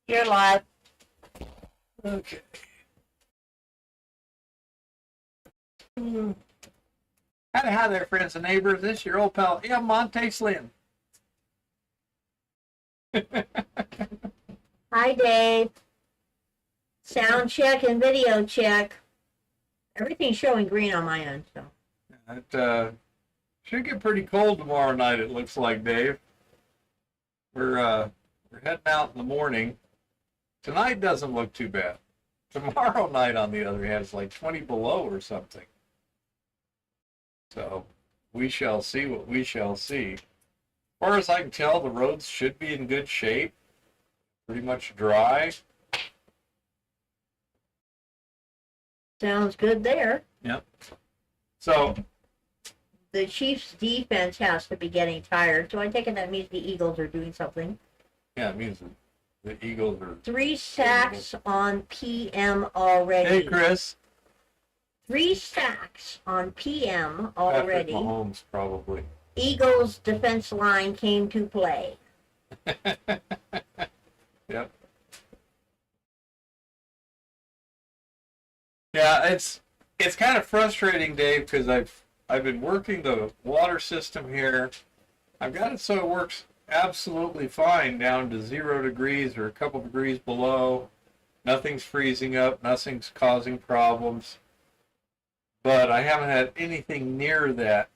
You're live. Okay. Hi there, friends and neighbors. This is your old pal, Monte Slim. Hi, Dave. Sound check and video check. Everything's showing green on my end, so. It should get pretty cold tomorrow night, it looks like, Dave. We're heading out in the morning. Tonight doesn't look too bad. Tomorrow night, on the other hand, is like 20 below or something. So we shall see what we shall see. As far as I can tell, the roads should be in good shape. Pretty much dry. Sounds good there. Yep. So The Chiefs' defense has to be getting tired, so I take it that means the Eagles are doing something. yeah, it means the Eagles are. 3 sacks on PM already. Hey, Chris. 3 sacks on PM Patrick already. Mahomes, probably. Eagles' defense line came to play. Yep. Yeah, it's kind of frustrating, Dave, because I've been working the water system here. I've got it so it works absolutely fine down to 0 degrees or a couple degrees below. Nothing's freezing up. Nothing's causing problems. But I haven't had anything near that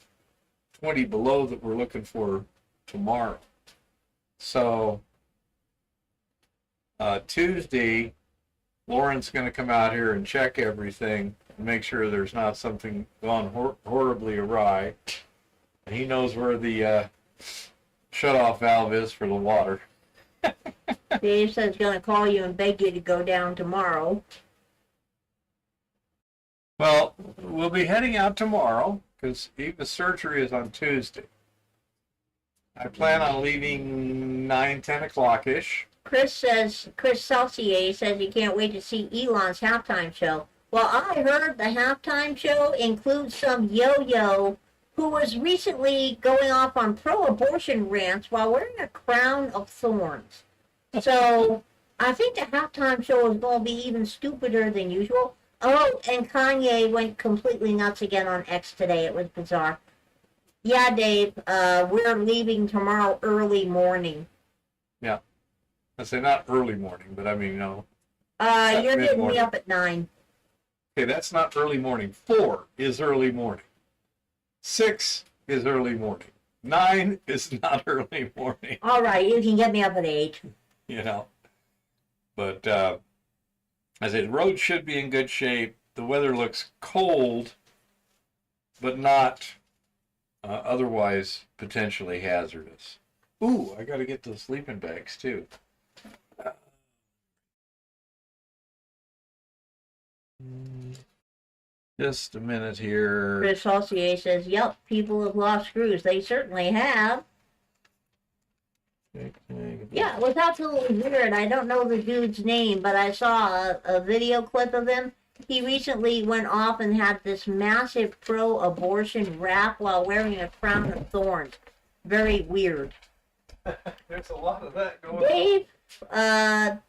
20 below that we're looking for tomorrow. So Tuesday, Lauren's going to come out here and check everything and make sure there's not something gone horribly awry. And he knows where the shut-off valve is for the water. Dave says he's going to call you and beg you to go down tomorrow. Well, we'll be heading out tomorrow because Eva's surgery is on Tuesday. I plan on leaving 9, 10 o'clock-ish. Chris Celsier says he can't wait to see Elon's halftime show. Well, I heard the halftime show includes some yo-yo who was recently going off on pro-abortion rants while wearing a crown of thorns. So I think the halftime show is going to be even stupider than usual. Oh, and Kanye went completely nuts again on X today. It was bizarre. Yeah, Dave, we're leaving tomorrow early morning. Yeah. I say not early morning, but I mean, You're getting me mid-morning. up at 9. Okay, that's not early morning. 4 is early morning. 6 is early morning. 9 is not early morning, All right, you can get me up at 8. you know. But I said, the road should be in good shape. The weather looks cold, but not otherwise potentially hazardous. Ooh, I got to get those sleeping bags too. Just a minute here. Chris Celsier says, yep, people have lost screws. They certainly have. Yeah, it was absolutely weird. I don't know the dude's name, but I saw a video clip of him. He recently went off and had this massive pro-abortion rap while wearing a crown of thorns. Very weird. There's a lot of that going on. Dave,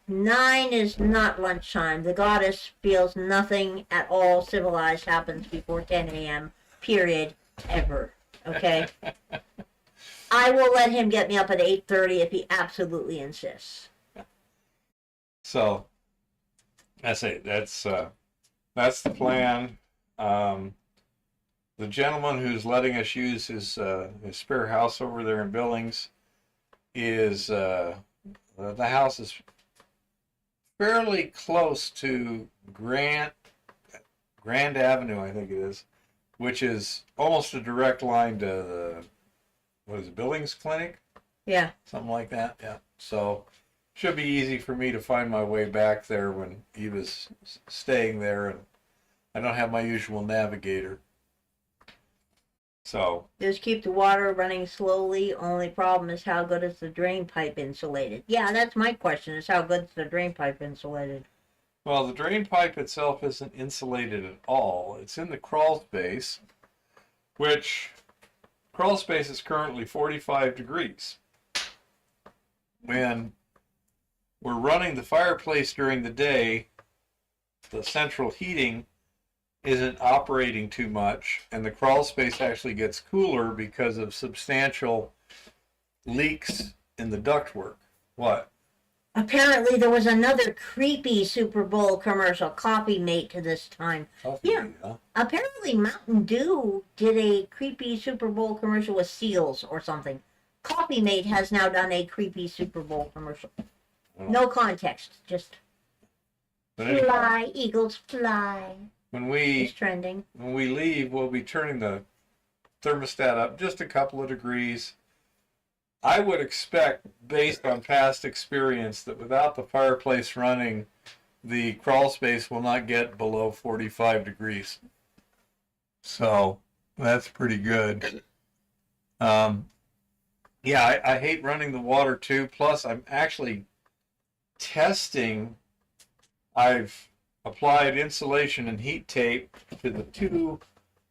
9 is not lunchtime. The goddess feels nothing at all civilized happens before 10 a.m., period, ever. Okay? I will let him get me up at 8:30 if he absolutely insists. So, that's it. That's the plan. The gentleman who's letting us use his spare house over there in Billings is the house is fairly close to Grand Avenue, I think it is, which is almost a direct line to the Billings Clinic? Yeah. Something like that, yeah. So, should be easy for me to find my way back there when he was staying there, and I don't have my usual navigator. So, Just keep the water running slowly. Only problem is how good is the drain pipe insulated? Yeah, that's my question, is how good is the drain pipe insulated? well, the drain pipe itself isn't insulated at all. It's in the crawl space, which crawl space is currently 45 degrees. When we're running the fireplace during the day, the central heating isn't operating too much, and the crawl space actually gets cooler because of substantial leaks in the ductwork. What? Apparently, there was another creepy Super Bowl commercial, Coffee Mate, to this time. Coffee, Yeah. huh? Apparently, Mountain Dew did a creepy Super Bowl commercial with seals or something. Coffee Mate has now done a creepy Super Bowl commercial. No context, just But anyway, fly, eagles fly. when It's trending. we leave, we'll be turning the thermostat up just a couple of degrees. I would expect, based on past experience, that without the fireplace running, the crawl space will not get below 45 degrees. So that's pretty good. Yeah, I hate running the water too. Plus, I'm actually testing. I've applied insulation and heat tape to the two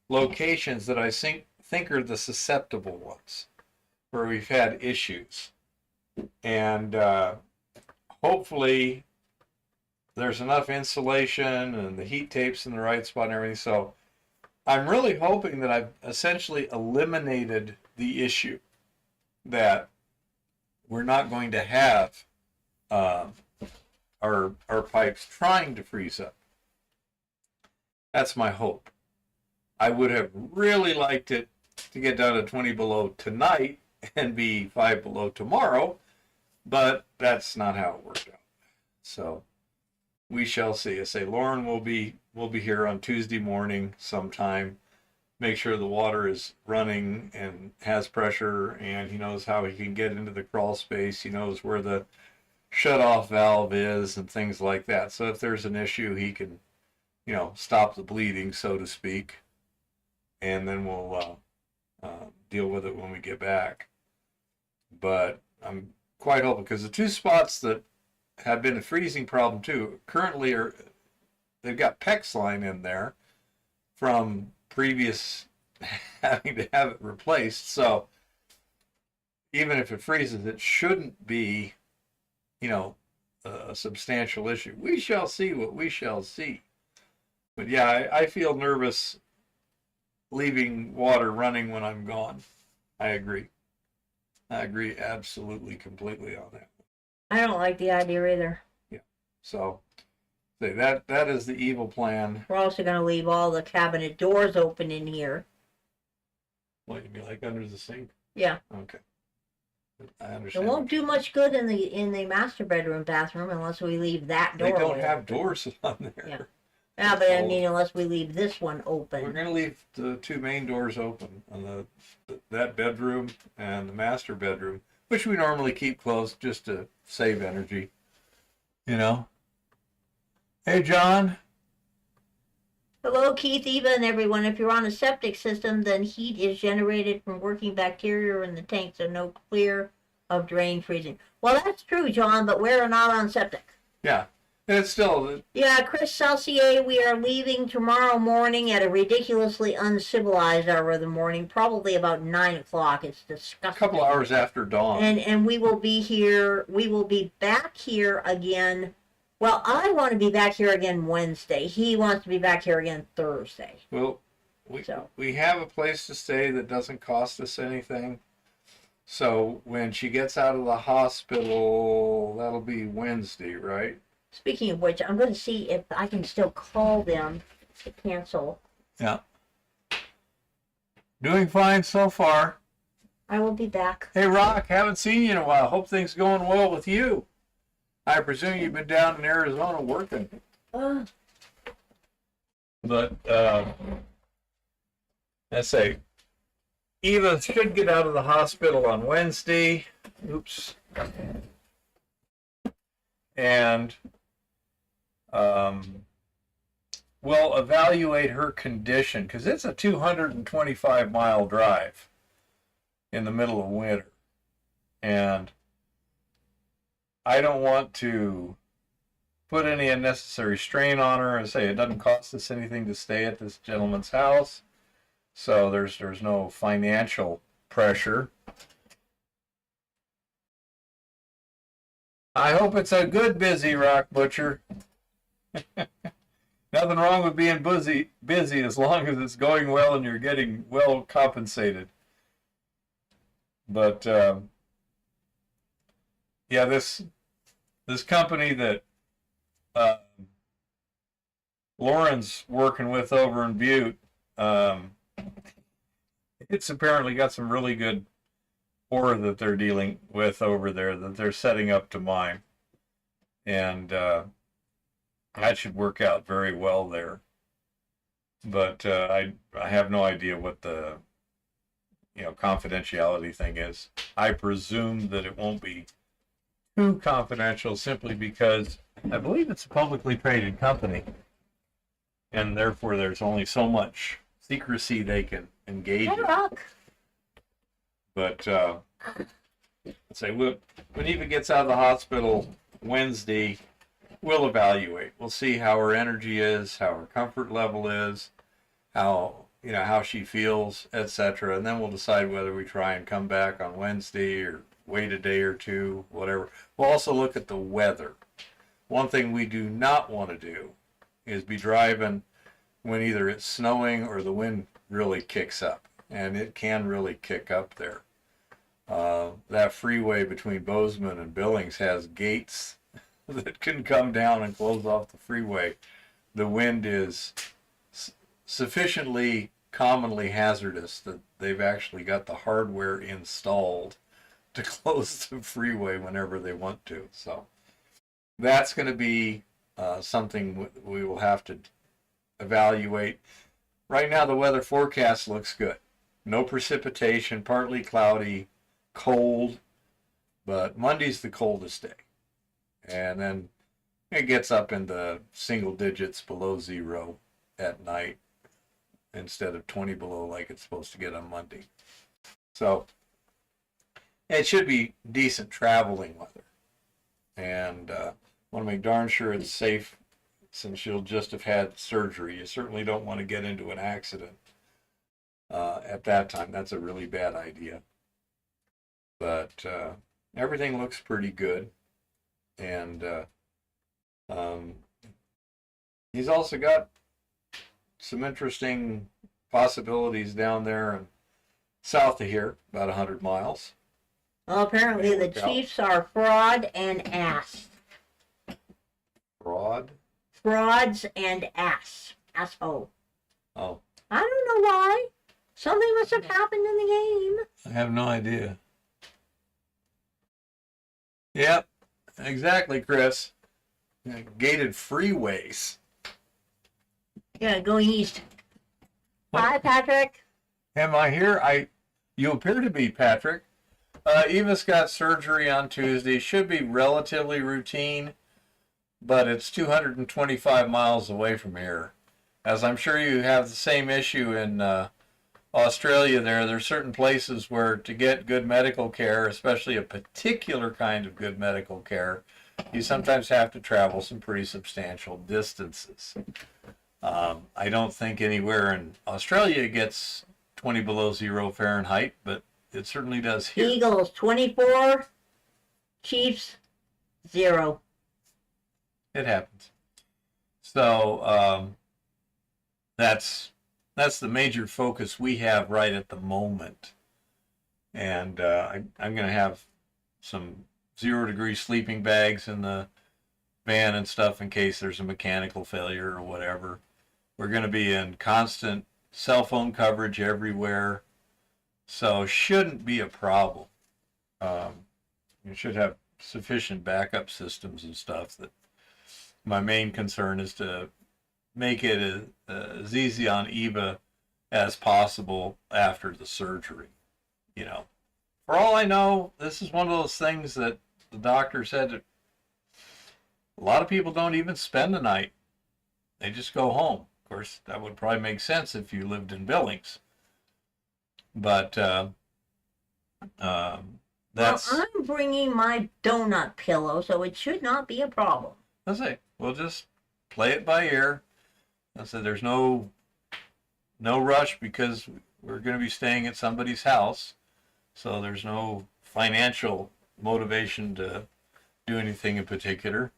locations that I think are the susceptible ones, where we've had issues. And hopefully there's enough insulation and the heat tape's in the right spot and everything. So I'm really hoping that I've essentially eliminated the issue, that we're not going to have our pipes trying to freeze up. That's my hope. I would have really liked it to get down to 20 below tonight and be 5 below tomorrow, but that's not how it worked out. So we shall see. I say Lauren will be here on Tuesday morning sometime. Make sure the water is running and has pressure, and he knows how he can get into the crawl space. He knows where the shut-off valve is and things like that. So if there's an issue, he can, stop the bleeding, so to speak, and then we'll deal with it when we get back. But I'm quite hopeful, because the two spots that have been a freezing problem too currently they've got PEX line in there from previous having to have it replaced. So even if it freezes, it shouldn't be, a substantial issue. We shall see what we shall see. But yeah, I feel nervous leaving water running when I'm gone. I agree absolutely, completely on that. I don't like the idea either. Yeah. So that is the evil plan. We're also going to leave all the cabinet doors open in here. What, you mean like under the sink? Yeah. Okay. I It understand. won't do much good in the master bedroom bathroom unless we leave that door. They don't open. have doors on there. Yeah. Yeah, but I mean, unless we leave this one open. We're going to leave the two main doors open on that bedroom and the master bedroom, which we normally keep closed just to save energy. Hey, John. Hello, Keith, Eva, and everyone. If you're on a septic system, then heat is generated from working bacteria in the tank, so no clear of drain freezing. Well, that's true, John, but we're not on septic. Yeah. It's still... Yeah, Chris Celsier, we are leaving tomorrow morning at a ridiculously uncivilized hour of the morning, probably about 9 o'clock. It's disgusting. A couple hours after dawn. And we will be here, we will be back here again. Well, I want to be back here again Wednesday. He wants to be back here again Thursday. Well, we have a place to stay that doesn't cost us anything. So when she gets out of the hospital, that'll be Wednesday, right? Speaking of which, I'm going to see if I can still call them to cancel. Yeah. Doing fine so far. I will be back. Hey, Rock, haven't seen you in a while. Hope things going well with you. I presume you've been down in Arizona working. But, let's say, Eva should get out of the hospital on Wednesday. Oops. And we'll evaluate her condition, because it's a 225-mile drive in the middle of winter. And I don't want to put any unnecessary strain on her and say it doesn't cost us anything to stay at this gentleman's house. So there's no financial pressure. I hope it's a good busy, Rock Butcher. Nothing wrong with being busy as long as it's going well and you're getting well compensated. But yeah, this company that Lauren's working with over in Butte, it's apparently got some really good ore that they're dealing with over there that they're setting up to mine, and that should work out very well there. But I have no idea what the confidentiality thing is. I presume that it won't be too confidential simply because I believe it's a publicly traded company, and therefore there's only so much secrecy they can engage Hey, in. Rock. But let's say when Eva gets out of the hospital Wednesday, we'll evaluate. We'll see how her energy is, how her comfort level is, how she feels, etc. And then we'll decide whether we try and come back on Wednesday or wait a day or two, whatever. We'll also look at the weather. One thing we do not want to do is be driving when either it's snowing or the wind really kicks up. And it can really kick up there. That freeway between Bozeman and Billings has gates that can come down and close off the freeway. The wind is sufficiently commonly hazardous that they've actually got the hardware installed to close the freeway whenever they want to. So that's going to be something we will have to evaluate. Right now the weather forecast looks good. No precipitation, partly cloudy, cold, but Monday's the coldest day. And then it gets up in the single digits below zero at night instead of 20 below like it's supposed to get on Monday. So it should be decent traveling weather. And want to make darn sure it's safe since you'll just have had surgery. You certainly don't want to get into an accident at that time. That's a really bad idea. But everything looks pretty good. And he's also got some interesting possibilities down there and south of here, about 100 miles. Well, apparently the Chiefs are fraud and ass. Fraud? Frauds and ass. Asshole. Oh. I don't know why. Something must have happened in the game. I have no idea. Yep, exactly, Chris. Gated freeways. Yeah, going east. Hi, Patrick. Am I here? You appear to be, Patrick. Eva's got surgery on Tuesday. Should be relatively routine, but it's 225 miles away from here. As I'm sure you have the same issue in Australia there's certain places where to get good medical care, especially a particular kind of good medical care, you sometimes have to travel some pretty substantial distances. I don't think anywhere in Australia it gets 20 below zero Fahrenheit, but it certainly does here. Eagles 24, Chiefs 0. It happens. So that's the major focus we have right at the moment. And I'm going to have some 0-degree sleeping bags in the van and stuff in case there's a mechanical failure or whatever. We're going to be in constant cell phone coverage everywhere. So shouldn't be a problem. You should have sufficient backup systems and stuff. That my main concern is to make it as easy on Eva as possible after the surgery. For all I know, this is one of those things that the doctor said that a lot of people don't even spend the night. They just go home. Of course, that would probably make sense if you lived in Billings. But that's... Well, I'm bringing my donut pillow, so it should not be a problem. I say, we'll just play it by ear. I said, there's no rush because we're going to be staying at somebody's house, so there's no financial motivation to do anything in particular.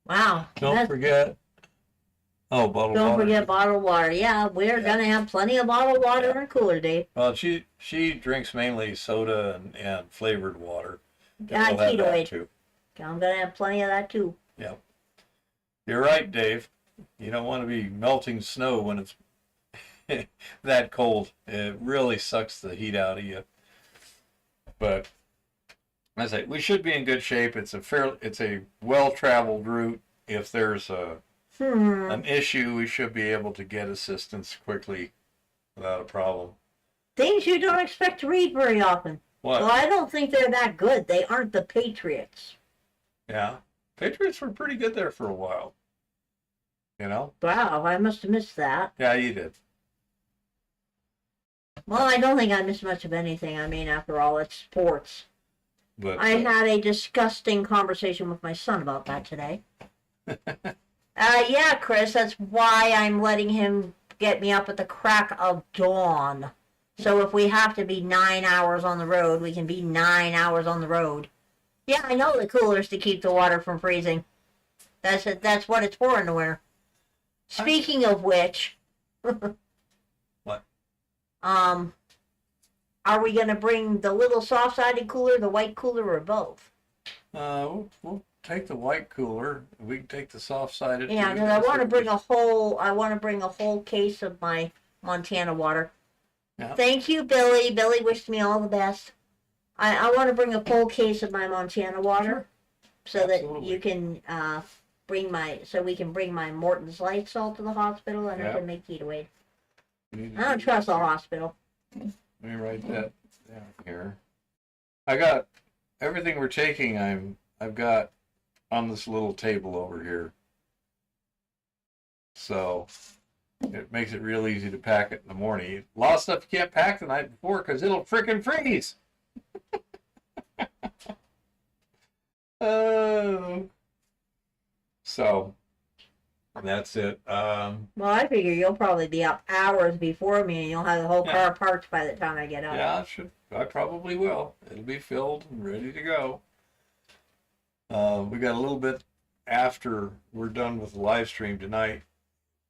Wow. Don't forget. Oh, bottled water. Don't forget bottled water. Yeah, we're gonna have plenty of bottled water in our cooler, Dave. Well, she drinks mainly soda and flavored water. Yeah, We'll have that Ketoid. too. I'm gonna have plenty of that too. Yeah. You're right, Dave. You don't want to be melting snow when it's that cold. It really sucks the heat out of you. But I say we should be in good shape. It's a well-traveled route. If there's an issue, we should be able to get assistance quickly without a problem. Things you don't expect to read very often. What? Well, I don't think they're that good. They aren't the Patriots. Yeah. Patriots were pretty good there for a while. You know? Wow, I must have missed that. Yeah, you did. Well, I don't think I missed much of anything. I mean, after all, it's sports. But I had a disgusting conversation with my son about that today. Yeah, Chris, that's why I'm letting him get me up at the crack of dawn. So if we have to be 9 hours on the road, we can be 9 hours on the road. Yeah, I know the cooler's to keep the water from freezing. That's it. That's what it's for in the winter. Speaking of which, what? Are we gonna bring the little soft-sided cooler, the white cooler, or both? We'll take the white cooler. We can take the soft-sided. Yeah, because I want to bring a whole case of my Montana water. Yeah. Thank you, Billy. Billy wished me all the best. I want to bring a full case of my Montana water, so Absolutely. that you can we can bring my Morton's Light Salt to the hospital, and I can make Ketoid. I don't trust the hospital. Let me write that down here. I got everything we're taking. I've got on this little table over here, so it makes it real easy to pack it in the morning. A lot of stuff you can't pack the night before because it'll frickin' freeze. So that's it. Well, I figure you'll probably be up hours before me, and you'll have the whole car parked by the time I get up. Yeah, I probably will. It'll be filled and ready to go. We got a little bit after we're done with the live stream tonight.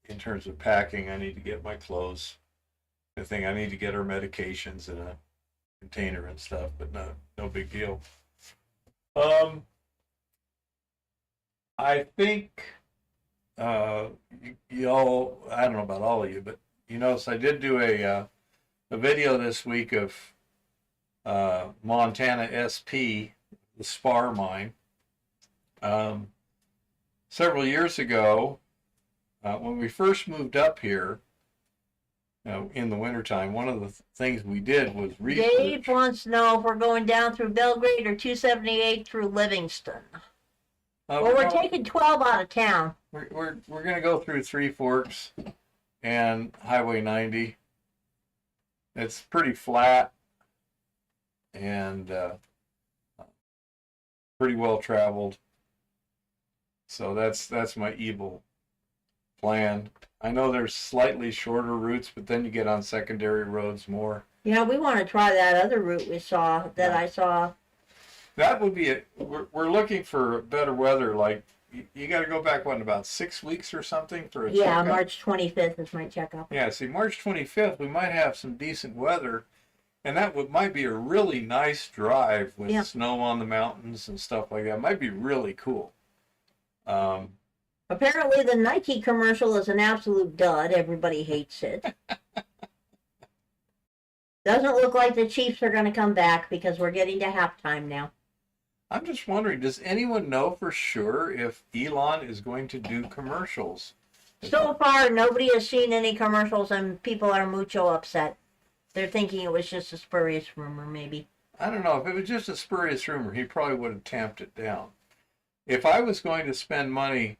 In terms of packing, I need to get my clothes. I think I need to get our medications in a container and stuff, but no big deal. I think you all, I don't know about all of you, but you notice I did do a video this week of Montana SP, the spar mine. Several years ago, when we first moved up here, in the wintertime, one of the things we did was research. Dave wants to know if we're going down through Belgrade or 278 through Livingston. Well, we're taking 12 out of town. We're going to go through Three Forks and Highway 90. It's pretty flat and pretty well traveled. So that's my evil plan. I know there's slightly shorter routes, but then you get on secondary roads more. Yeah, we want to try that other route I saw. That would be we're looking for better weather. Like you got to go back about 6 weeks or something for a checkup. March 25th is my checkup. Yeah, see, March 25th we might have some decent weather, and that might be a really nice drive with snow on the mountains and stuff like that. It might be really cool. Apparently the Nike commercial is an absolute dud. Everybody hates it. Doesn't look like the Chiefs are going to come back because we're getting to halftime now. I'm just wondering, does anyone know for sure if Elon is going to do commercials? So far, nobody has seen any commercials, and people are mucho upset. They're thinking it was just a spurious rumor, maybe. I don't know. If it was just a spurious rumor, he probably would have tamped it down. If I was going to spend money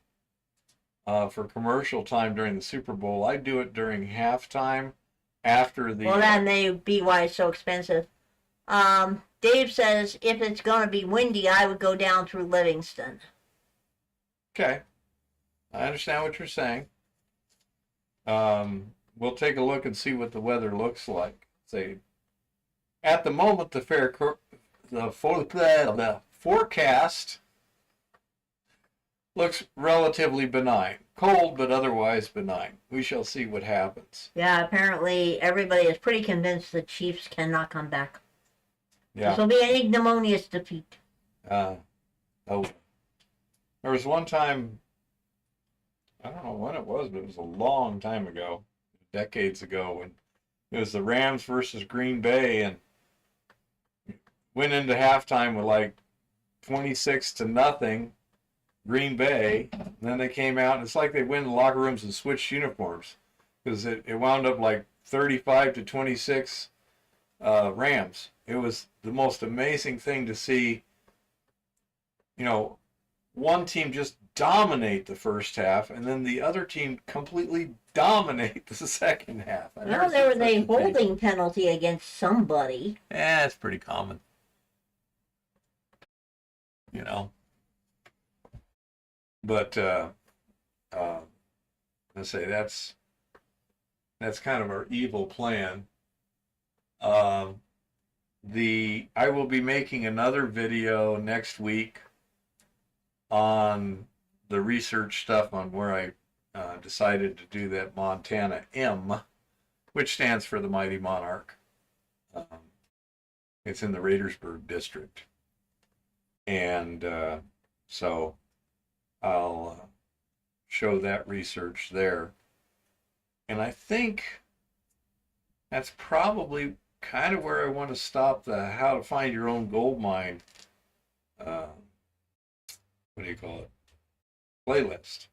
for commercial time during the Super Bowl, I'd do it during halftime after the... Well, then they'd be why it's so expensive. Dave says if it's going to be windy, I would go down through Livingston. Okay. I understand what you're saying. We'll take a look and see what the weather looks like. Say, at the moment, the forecast looks relatively benign. Cold, but otherwise benign. We shall see what happens. Yeah, apparently everybody is pretty convinced the Chiefs cannot come back. Yeah. This will be an ignominious defeat. Oh, there was one time, I don't know when it was, but it was a long time ago, decades ago, when it was the Rams versus Green Bay, and went into halftime with like 26-0, Green Bay. And then they came out, and it's like they went in the locker rooms and switched uniforms, because it wound up like 35-26 Rams. It was the most amazing thing to see. You know, one team just dominate the first half, and then the other team completely dominate the second half. Well, there was a holding penalty against somebody. Yeah, it's pretty common. You know. But let's say that's kind of our evil plan. I will be making another video next week on the research stuff on where I decided to do that Montana M, which stands for the Mighty Monarch. It's in the Radersburg district. And so I'll show that research there. And I think that's probably kind of where I want to stop the how to find your own gold mine, what do you call it, playlist.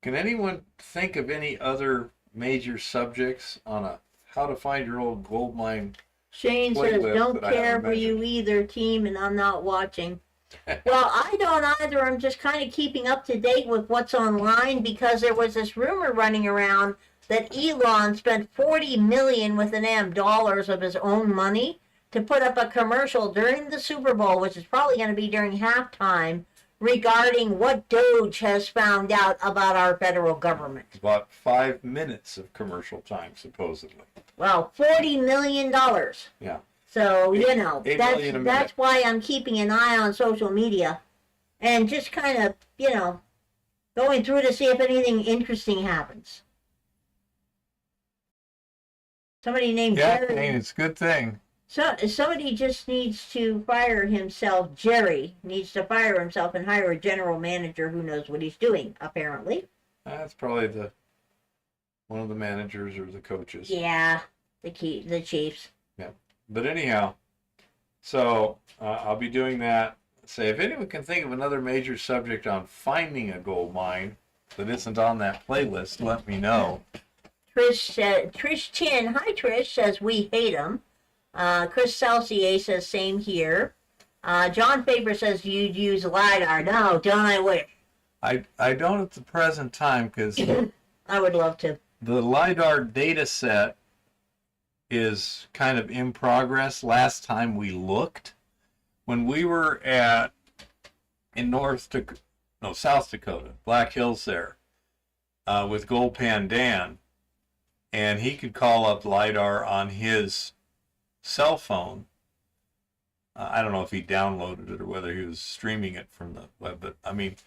Can anyone think of any other major subjects on a how to find your own gold mine? Shane says, don't care for you either, team, and I'm not watching. Well, I don't either. I'm just kind of keeping up to date with what's online, because there was this rumor running around that Elon spent $40 million with an M dollars of his own money to put up a commercial during the Super Bowl, which is probably going to be during halftime, regarding what Doge has found out about our federal government. About 5 minutes of commercial time, supposedly. Well, $40 million. Yeah. So, you know, that's why I'm keeping an eye on social media and just kind of, you know, going through to see if anything interesting happens. Somebody named Jerry. Yeah, it's a good thing. So somebody just needs to fire himself. Jerry needs to fire himself and hire a general manager who knows what he's doing, apparently. That's probably one of the managers or the coaches. Yeah, the Chiefs. Yeah. But anyhow, so I'll be doing that. Say, if anyone can think of another major subject on finding a gold mine that isn't on that playlist, let me know. Trish Chin, hi Trish, says we hate him. Chris Celsier says same here. John Faber says you'd use LiDAR. No, don't I wish. I don't at the present time, because I would love to. The LiDAR data set is kind of in progress. Last time we looked, when we were in South Dakota, Black Hills there, with Gold Pan Dan, and he could call up LiDAR on his cell phone. I don't know if he downloaded it or whether he was streaming it from the web, but I mean,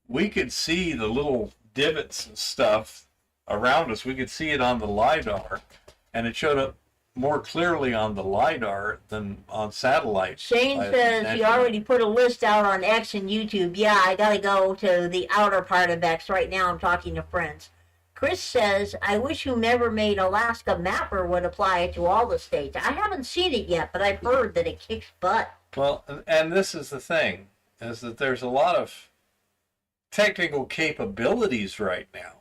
we could see the little divots and stuff around us. We could see it on the LiDAR, and it showed up more clearly on the LiDAR than on satellite. Shane says he already put a list out on X and YouTube. Yeah, I gotta go to the outer part of X right now. I'm talking to friends. Chris says, I wish whomever made Alaska Mapper would apply it to all the states. I haven't seen it yet, but I've heard that it kicks butt. Well, and this is the thing, is that there's a lot of technical capabilities right now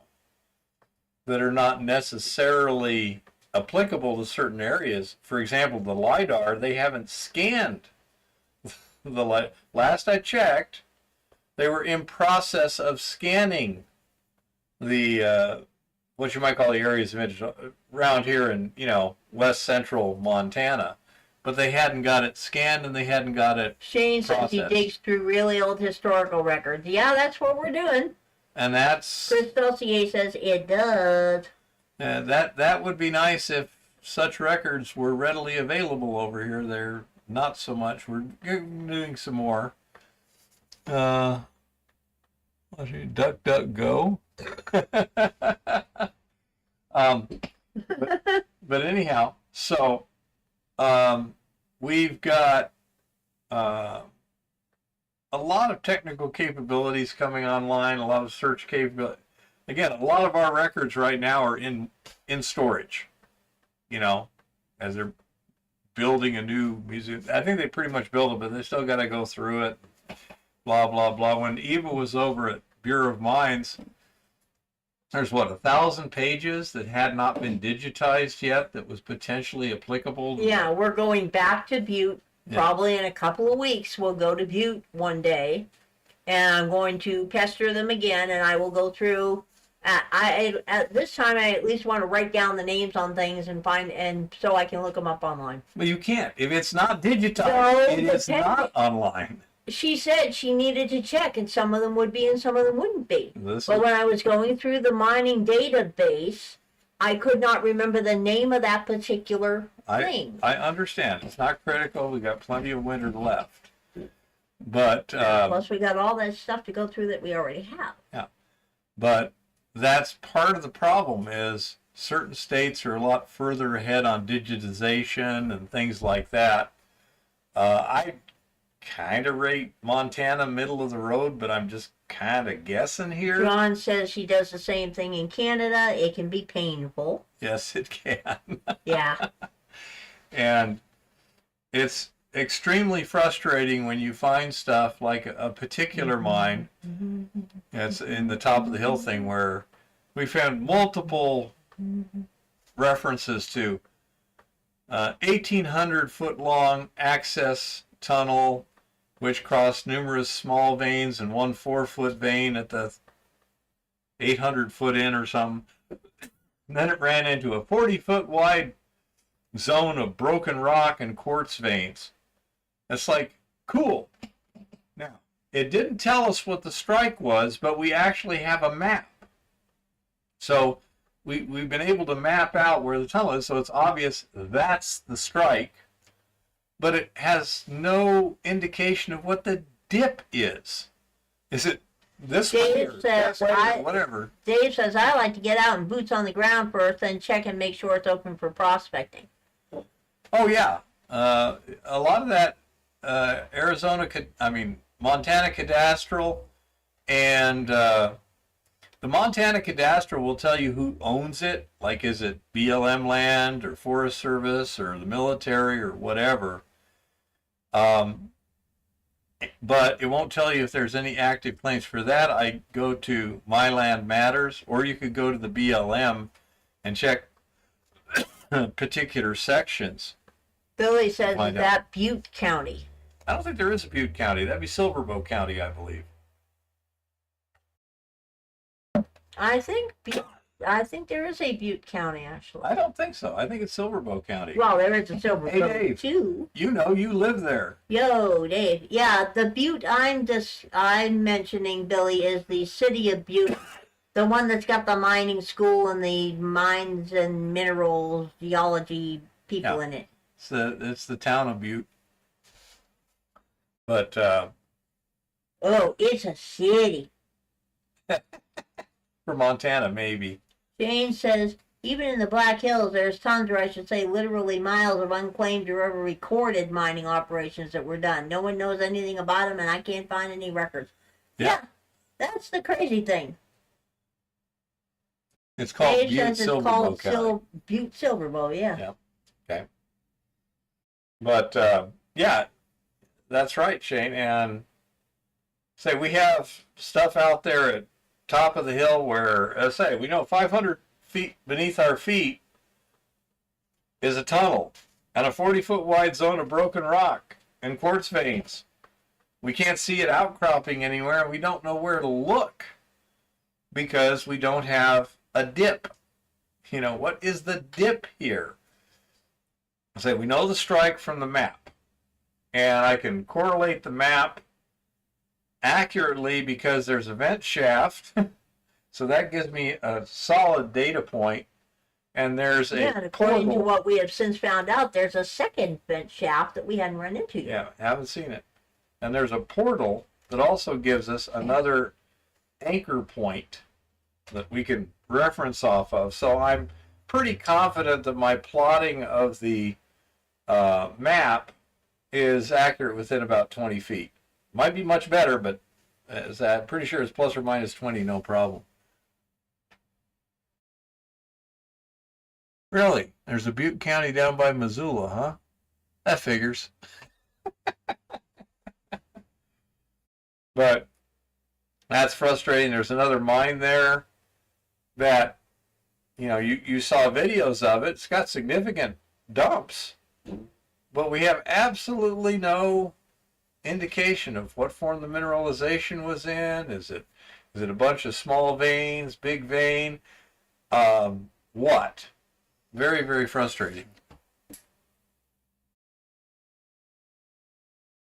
that are not necessarily applicable to certain areas. For example, the LiDAR, they haven't scanned last I checked, they were in process of scanning the what you might call the areas of interest around here in, west central Montana, but they hadn't got it scanned and they hadn't got it Shane says he digs through really old historical records. Yeah, that's what we're doing. And that's Chris Dossier says it does. That would be nice if such records were readily available over here. They're not so much. We're doing some more. let's see, Duck, Duck, Go. um, but anyhow, so we've got a lot of technical capabilities coming online, a lot of search capability. Again, a lot of our records right now are in storage, as they're building a new museum. I think they pretty much built it, but they still got to go through it, blah, blah, blah. When Eva was over at Bureau of Mines, there's 1,000 pages that had not been digitized yet that was potentially applicable. Yeah, we're going back to Butte. Probably in a couple of weeks, we'll go to Butte one day, and I'm going to pester them again, and I will go through. At this time, I at least want to write down the names on things and so I can look them up online. But you can't. If it's not digitized, it is not online. She said she needed to check, and some of them would be and some of them wouldn't be. But when I was going through the mining database, I could not remember the name of that particular thing. I understand. It's not critical. We got plenty of winter left. But plus we got all that stuff to go through that we already have. Yeah. But that's part of the problem is certain states are a lot further ahead on digitization and things like that. I kind of rate Montana middle of the road, but I'm just kind of guessing here. John says she does the same thing in Canada. It can be painful. Yes, it can. Yeah. And it's extremely frustrating when you find stuff like a particular mine. It's in the top of the hill thing where we found multiple references to 1,800 foot long access tunnel which crossed numerous small veins and one 4-foot vein at the 800 foot in or something. And then it ran into a 40-foot wide zone of broken rock and quartz veins. It's like, cool. Now, it didn't tell us what the strike was, but we actually have a map. So we've been able to map out where the tunnel is, so it's obvious that's the strike. But it has no indication of what the dip is. Is it this way or that way or whatever? Dave says, I like to get out and boots on the ground first, then check and make sure it's open for prospecting. Oh, yeah. A lot of that Montana cadastral and the Montana cadastral will tell you who owns it. Like, is it BLM land or Forest Service or the military or whatever. But it won't tell you if there's any active claims. For that, I go to My Land Matters, or you could go to the BLM and check particular sections. Billy says, is that Butte County? I don't think there is a Butte County. That'd be Silverbow County, I believe. I think there is a Butte County, actually. I don't think so. I think it's Silverbow County. Well, there is a Silverbow, hey, Dave, too. You live there. Yo, Dave. Yeah, the Butte I'm mentioning, Billy, is the city of Butte. The one that's got the mining school and the mines and minerals, geology people in it. It's the town of Butte. But, oh, it's a city. For Montana, maybe. Jane says, even in the Black Hills, there's tons, or I should say literally miles of unclaimed or ever recorded mining operations that were done. No one knows anything about them, and I can't find any records. Yeah, that's the crazy thing. It's called Butte Silverbow County. Butte Silverbow, yeah. Yeah, okay. But, yeah, that's right, Shane. And say we have stuff out there at top of the hill where, as I say, we know 500 feet beneath our feet is a tunnel and a 40-foot wide zone of broken rock and quartz veins. We can't see it outcropping anywhere, and we don't know where to look because we don't have a dip. What is the dip here? I say we know the strike from the map, and I can correlate the map accurately because there's a vent shaft. So that gives me a solid data point. And there's a and according to what we have since found out, there's a second vent shaft that we hadn't run into yet. Yeah, haven't seen it. And there's a portal but also gives us another anchor point that we can reference off of. So I'm pretty confident that my plotting of the map is accurate within about 20 feet. Might be much better, but I'm pretty sure it's plus or minus 20, no problem. Really? There's a Butte County down by Missoula, huh? That figures. But that's frustrating. There's another mine there that, you saw videos of it. It's got significant dumps, but we have absolutely no indication of what form the mineralization was in. Is it a bunch of small veins, big vein? What? Very, very frustrating.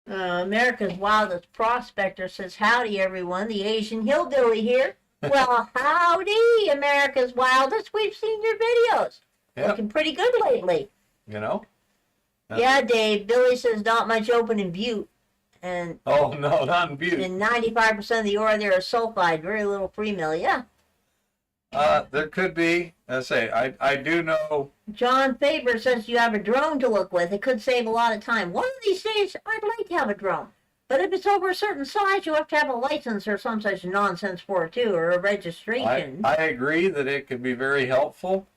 America's Wildest Prospector says, howdy, everyone. The Asian Hillbilly here. Well, howdy, America's Wildest. We've seen your videos. Yep. Looking pretty good lately. Yeah, Dave. Billy says not much open in Butte. And oh, no, not in Butte. And 95% of the ore there is sulfide. Very little free mill. Yeah. There could be. I say, I do know. John Faber says you have a drone to look with. It could save a lot of time. One of these days, I'd like to have a drone. But if it's over a certain size, you have to have a license or some such nonsense for it, too, or a registration. I agree that it could be very helpful.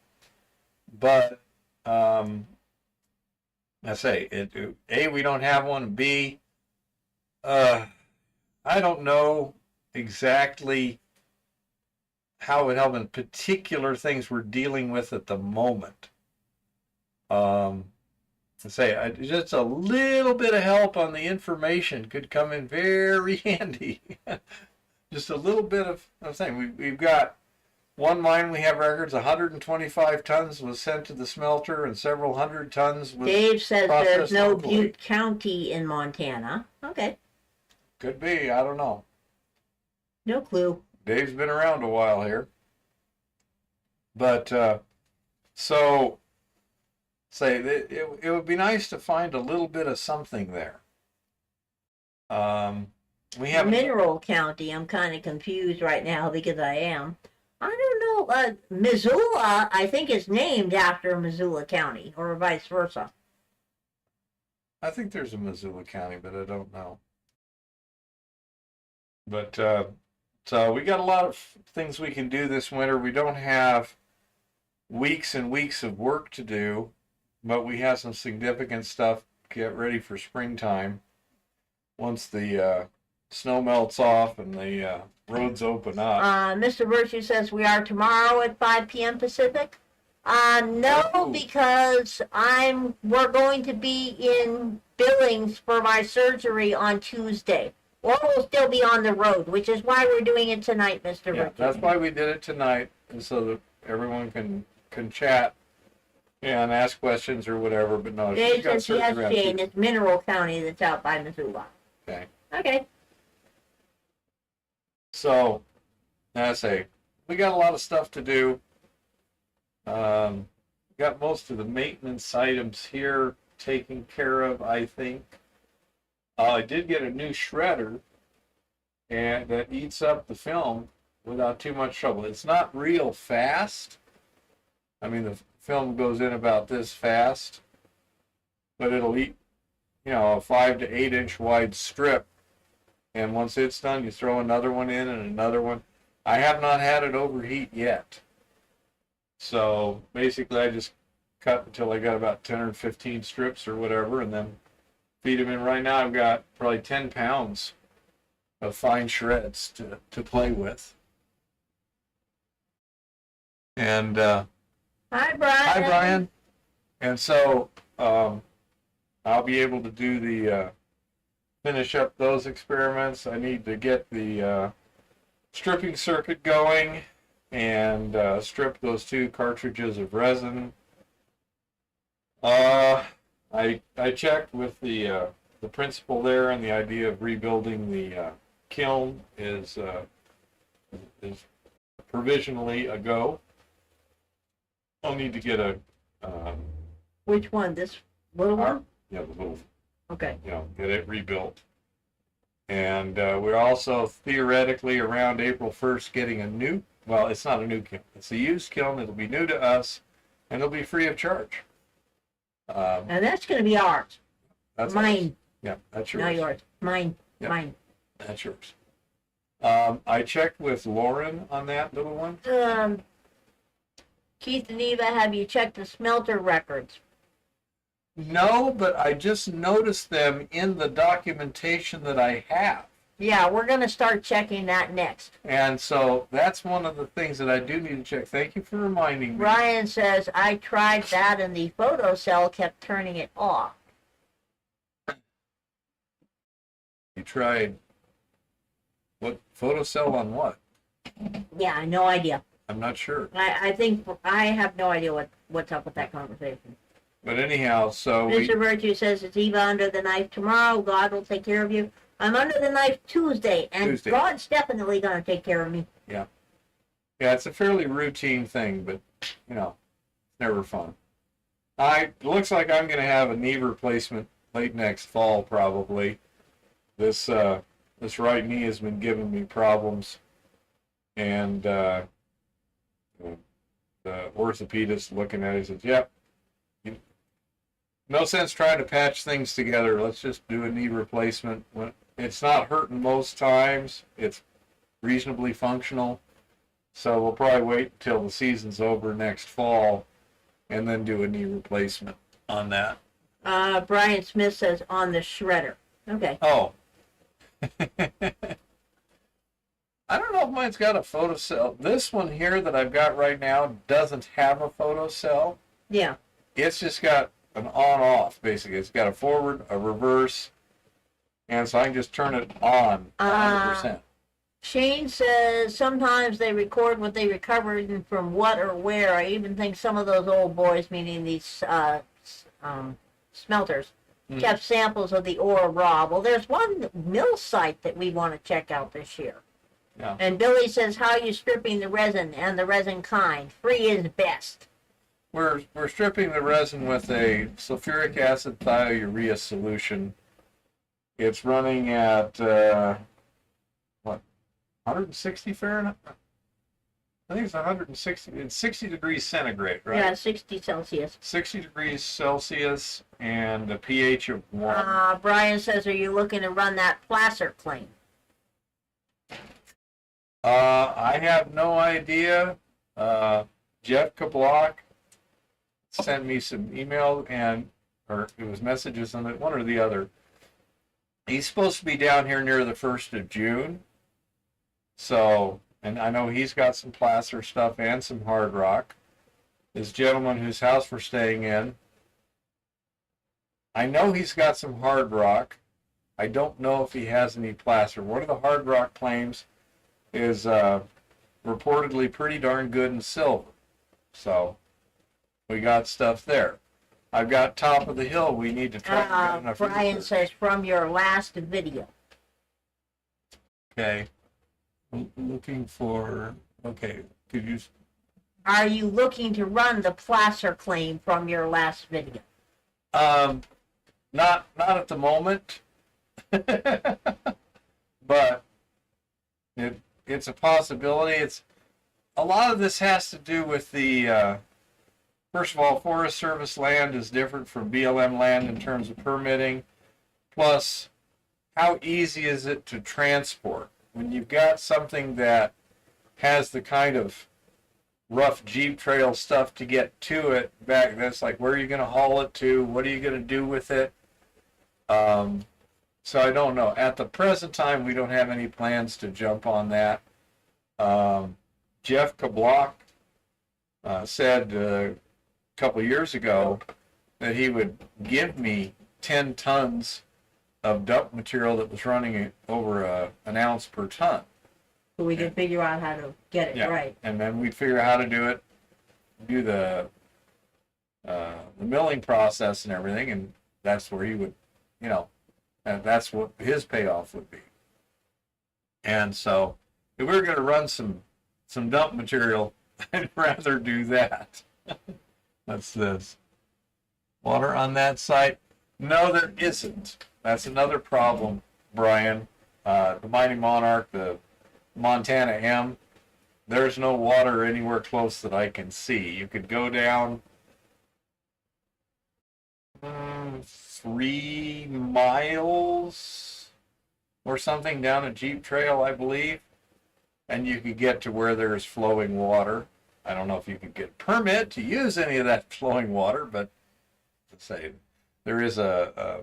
But, I say, A, we don't have one. B, I don't know exactly how it would help in particular things we're dealing with at the moment. Just a little bit of help on the information could come in very handy. Just a little bit of thing. We've got one mine we have records, 125 tons was sent to the smelter and several hundred tons was Dave says there's no locally. Butte County in Montana. Okay. Could be, I don't know. No clue. Dave's been around a while here. But, it would be nice to find a little bit of something there. We have Mineral County. I'm kind of confused right now because I am. I don't know. Missoula, I think, is named after Missoula County, or vice versa. I think there's a Missoula County, but I don't know. But so we got a lot of things we can do this winter. We don't have weeks and weeks of work to do, but we have some significant stuff to get ready for springtime. Once the snow melts off and the roads open up. Mr. Virtue says we are tomorrow at 5 p.m. Pacific. No, because we're going to be in Billings for my surgery on Tuesday. Or we'll still be on the road, which is why we're doing it tonight, Mr. Yeah, Virtue. that's why we did it tonight, and so that everyone can chat and ask questions or whatever. But no, Dave says yes, Shane. It's Mineral County that's out by Missoula. Okay. Okay. So, I say, we got a lot of stuff to do. Got most of the maintenance items here taken care of, I think. I did get a new shredder, and that eats up the film without too much trouble. It's not real fast. I mean, the film goes in about this fast, but it'll eat, a 5 to 8 inch wide strip. And once it's done, you throw another one in and another one. I have not had it overheat yet. So basically, I just cut until I got about 10 or 15 strips or whatever, and then feed them in. Right now, I've got probably 10 pounds of fine shreds to play with. And hi, Brian. Hi, Brian. And so I'll be able to do the finish up those experiments. I need to get the stripping circuit going and strip those 2 cartridges of resin. I checked with the principal there, and the idea of rebuilding the kiln is provisionally a go. I'll need to get a which one? This little one? Yeah, the little. Okay. Get it rebuilt. And we're also theoretically around April 1st getting a new, well, it's not a new kiln. It's a used kiln. It'll be new to us, and it'll be free of charge. And that's going to be ours. That's Mine. ours. Yeah, that's yours. Not yours. Mine. Yep. Mine. That's yours. I checked with Lauren on that little one. Keith and Eva, have you checked the smelter records? No, but I just noticed them in the documentation that I have. Yeah, we're going to start checking that next. And so that's one of the things that I do need to check. Thank you for reminding me. Ryan says, I tried that and the photo cell kept turning it off. You tried what photocell on what? Yeah, no idea. I'm not sure. I think I have no idea what's up with that conversation. But anyhow, so Mr. Virtue says it's Eva under the knife tomorrow. God will take care of you. I'm under the knife Tuesday, and God's definitely going to take care of me. Yeah, it's a fairly routine thing, but never fun. It looks like I'm going to have a knee replacement late next fall, probably. This right knee has been giving me problems, and the orthopedist looking at it says, "Yep, no sense trying to patch things together. Let's just do a knee replacement. It's not hurting most times. It's reasonably functional. So we'll probably wait until the season's over next fall and then do a knee replacement on that." Brian Smith says on the shredder. Okay. Oh. I don't know if mine's got a photocell. This one here that I've got right now doesn't have a photocell. Yeah. It's just got an on-off, basically. It's got a forward, a reverse, and so I can just turn it on 100%. Shane says sometimes they record what they recovered from what or where. I even think some of those old boys, meaning these smelters, kept samples of the ore raw. Well, there's one mill site that we want to check out this year. Yeah. And Billy says, how are you stripping the resin and the resin kind? Free is best. We're stripping the resin with a sulfuric acid thiourea solution. It's running at 160 Fahrenheit? I think it's 160. It's 60 degrees centigrade, right? Yeah, 60 Celsius. 60 degrees Celsius and a pH of 1. Brian says, are you looking to run that placer claim? I have no idea. Jeff Kablock sent me some email or it was messages on it, one or the other. He's supposed to be down here near the 1st of June. So, and I know he's got some placer stuff and some hard rock. This gentleman whose house we're staying in, I know he's got some hard rock. I don't know if he has any placer. One of the hard rock claims is reportedly pretty darn good in silver. So, we got stuff there. I've got top of the hill. We need to try to get enough. Brian says from your last video. Okay. Looking for, could you? Are you looking to run the placer claim from your last video? Not at the moment, but it's a possibility. It's a lot of this has to do with the. First of all, Forest Service land is different from BLM land in terms of permitting. Plus, how easy is it to transport? When you've got something that has the kind of rough Jeep trail stuff to get to it back, that's like, where are you going to haul it to? What are you going to do with it? So I don't know. At the present time, we don't have any plans to jump on that. Jeff Kablock said a couple years ago that he would give me 10 tons of dump material that was running over an ounce per ton. So we can figure out how to get it right. And then we'd figure out how to do it, do the milling process and everything, and that's where he would, and that's what his payoff would be. And so if we were going to run some dump material, I'd rather do that. That's this. Water on that site? No, there isn't. That's another problem, Brian. the Mighty Monarch, the Montana M, there's no water anywhere close that I can see. You could go down 3 miles or something down a jeep trail, I believe, and you could get to where there's flowing water. I don't know if you could get a permit to use any of that flowing water, but let's say there is a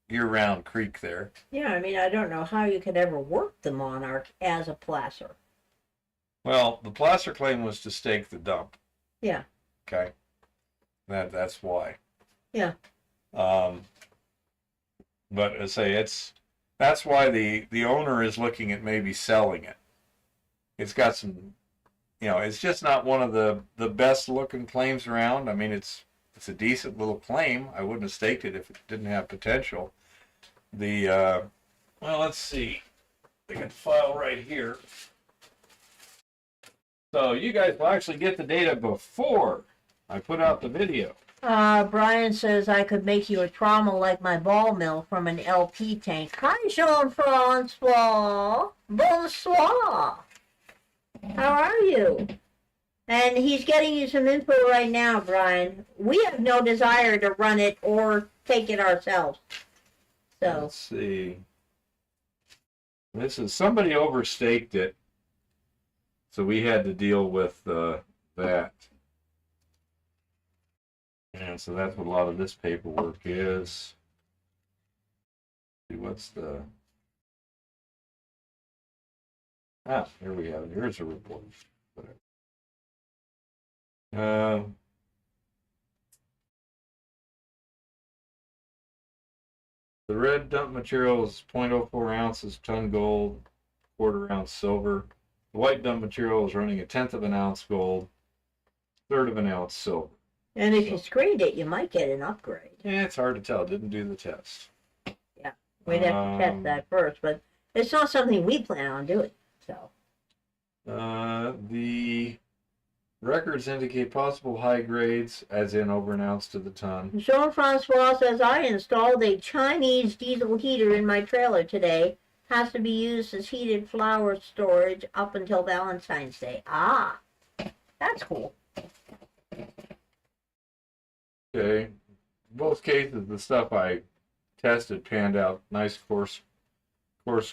year-round creek there. Yeah, I mean, I don't know how you could ever work the Monarch as a placer. Well, the placer claim was to stake the dump. Yeah. Okay. That's why. Yeah. But I say that's why the owner is looking at maybe selling it. It's got some, it's just not one of the best looking claims around. I mean, it's a decent little claim. I wouldn't have staked it if it didn't have potential. Well, let's see. I got the file right here. So you guys will actually get the data before I put out the video. Brian says I could make you a trauma like my ball mill from an LP tank. Hi, Jean-Francois. Bonsoir. How are you? And he's getting you some info right now, Brian. We have no desire to run it or take it ourselves. So let's see. This is somebody overstaked it, so we had to deal with that. And so that's what a lot of this paperwork is. See what's the... here we have it. Here's a report. The red dump material is 0.04 ounces ton gold, 1/4 ounce silver. The white dump material is running 1/10 of an ounce gold, 1/3 of an ounce silver. And if you screened it, you might get an upgrade. Yeah, it's hard to tell. Didn't do the test. Yeah, we'd have to test that first, but it's not something we plan on doing. So. The records indicate possible high grades, as in over an ounce to the ton. Jean-Francois says, I installed a Chinese diesel heater in my trailer today. Has to be used as heated flour storage up until Valentine's Day. Ah, that's cool. Okay. In both cases, the stuff I tested panned out nice coarse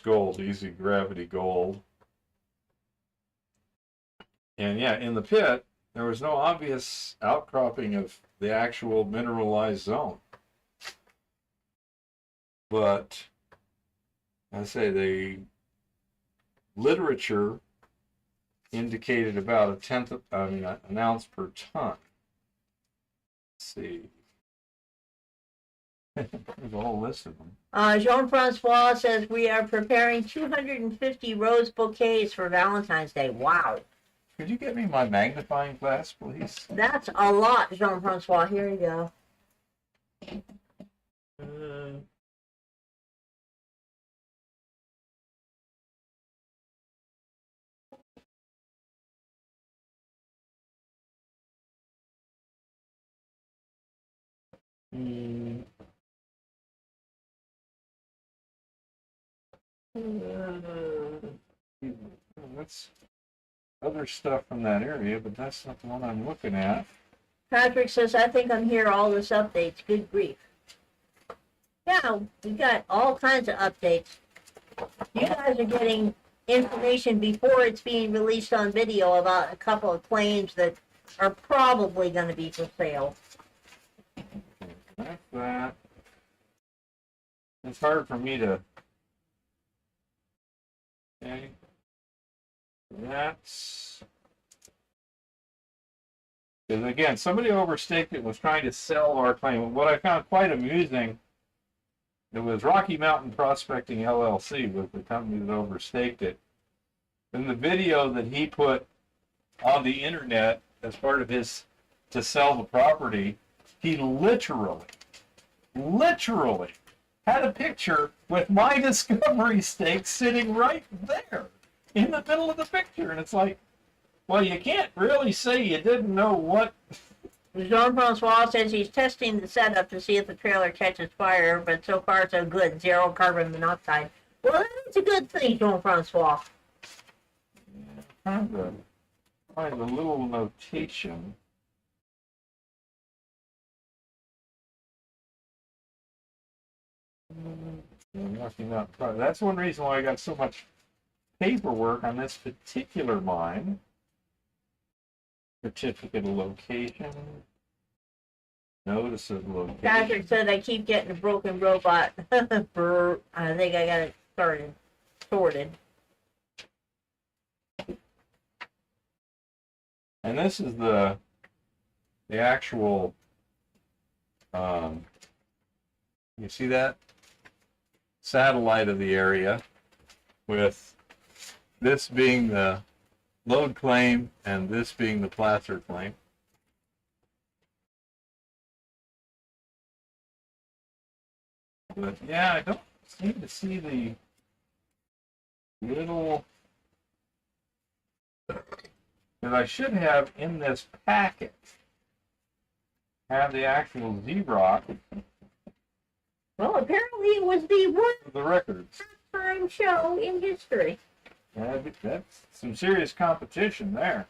gold, easy gravity gold. And yeah, in the pit, there was no obvious outcropping of the actual mineralized zone. But I say the literature indicated about an ounce per ton. Let's see. There's a whole list of them. Jean-Francois says, we are preparing 250 rose bouquets for Valentine's Day. Wow. Could you get me my magnifying glass, please? That's a lot, Jean-Francois. Here you go. That's other stuff from that area, but that's not the one I'm looking at. Patrick says, I think I'm here all this updates. Good grief. Yeah, we got all kinds of updates. You guys are getting information before it's being released on video about a couple of claims that are probably going to be for sale. That's that. It's hard for me to... Okay. That's... Because again, somebody overstaked it and was trying to sell our claim. What I found quite amusing, it was Rocky Mountain Prospecting LLC was the company that overstaked it. In the video that he put on the internet as part of his to sell the property, he literally had a picture with my discovery stake sitting right there in the middle of the picture. And it's like, well, you can't really say you didn't know what. Jean-Francois says he's testing the setup to see if the trailer catches fire, but so far so good. 0 carbon monoxide. Well, It's a good thing, Jean-Francois. Trying to find a little notation. Nothing not. That's one reason why I got so much paperwork on this particular mine. Certificate of location. Notice of location. Patrick said I keep getting a broken robot. Brr. I think I got it sorted. And this is the actual, you see that? Satellite of the area, with this being the load claim and this being the placer claim. But yeah, I don't seem to see the little that I should have in this packet. Have the actual Z-Rock. Well, apparently it was the The records. one-time show in history. Yeah, that's some serious competition there.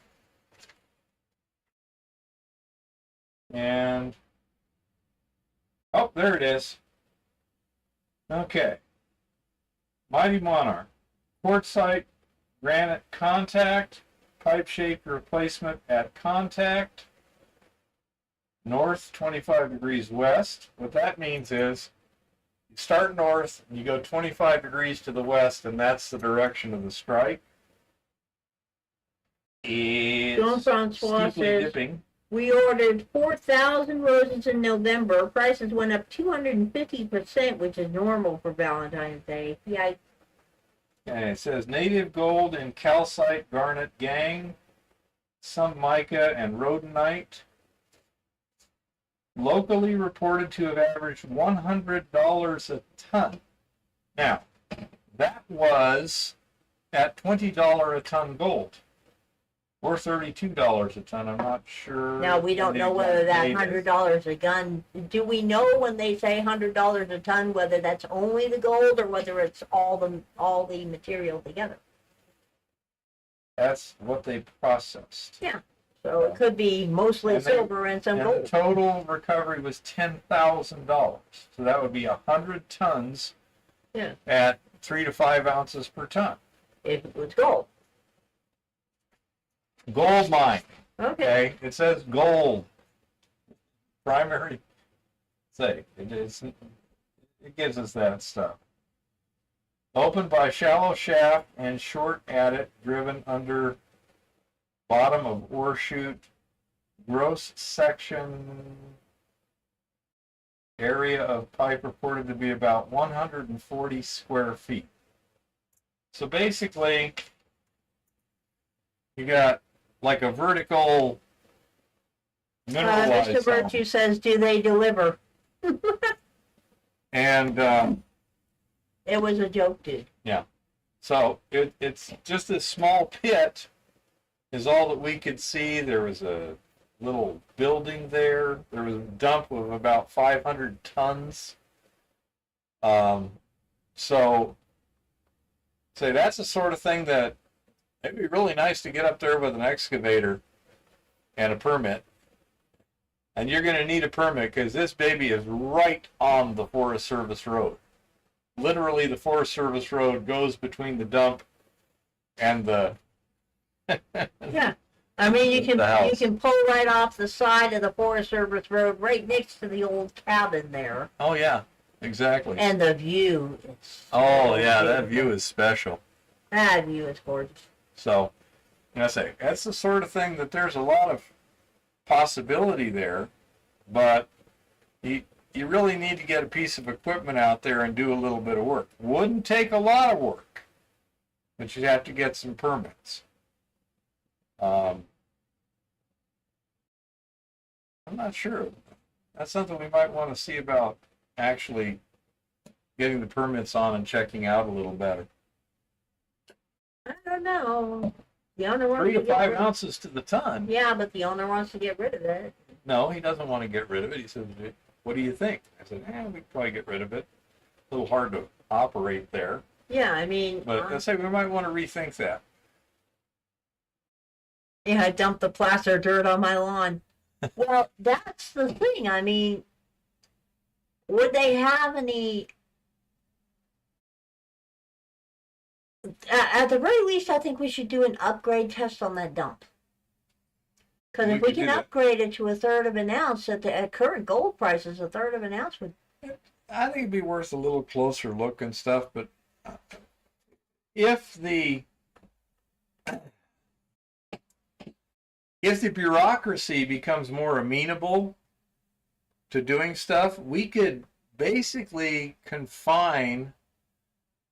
And oh, there it is. Okay. Mighty Monarch. Quartzite granite contact. Pipe shape replacement at contact. North 25 degrees west. What that means is you start north and you go 25 degrees to the west, and that's the direction of the strike. It's Jean-Francois steeply says, dipping. we ordered 4,000 roses in November. Prices went up 250%, which is normal for Valentine's Day. Yikes. Okay, it says native gold in calcite garnet gang, some mica and rhodonite. Locally reported to have averaged $100 a ton. Now, that was at $20 a ton gold, or $32 a ton. I'm not sure. Now, we don't know whether that $100 a gun, do we know when they say $100 a ton, whether that's only the gold or whether it's all the material together? That's what they processed. Yeah. So it could be mostly silver and some gold. The total recovery was $10,000. So that would be 100 tons at 3 to 5 ounces per ton. If it was gold. Gold mine. Okay. It says gold. Primary say. It gives us that stuff. Opened by shallow shaft and short adit driven under bottom of ore chute. Gross section area of pipe reported to be about 140 square feet. So basically, you got like a vertical mineralized Mr. Virtue says, do they deliver? And it was a joke, dude. yeah. So it's just this small pit is all that we could see. There was a little building there. There was a dump of about 500 tons. So that's the sort of thing that it'd be really nice to get up there with an excavator and a permit. And you're going to need a permit because this baby is right on the Forest Service road. Literally, the Forest Service road goes between the dump and the Yeah. I mean, you can pull right off the side of the Forest Service road right next to the old cabin there. Oh, yeah, exactly. And the view is that view is special. That view is gorgeous. So, I say, that's the sort of thing that there's a lot of possibility there, but you really need to get a piece of equipment out there and do a little bit of work. Wouldn't take a lot of work, but you'd have to get some permits. I'm not sure. That's something we might want to see about actually getting the permits on and checking out a little better. I don't know. The owner wants 3 to to get 5 rid ounces to the ton. Yeah, but the owner wants to get rid of it. No, he doesn't want to get rid of it. He says, what do you think? I said, we could probably get rid of it. A little hard to operate there. Yeah, I mean, But I say we might want to rethink that. yeah, I dumped the plaster dirt on my lawn. Well, that's the thing. I mean, would they have any? At the very least, I think we should do an upgrade test on that dump. Because if we could can do that. upgrade it to a third of an ounce at current gold prices, a third of an ounce would. I think it'd be worth a little closer look and stuff. But if the bureaucracy becomes more amenable to doing stuff, we could basically confine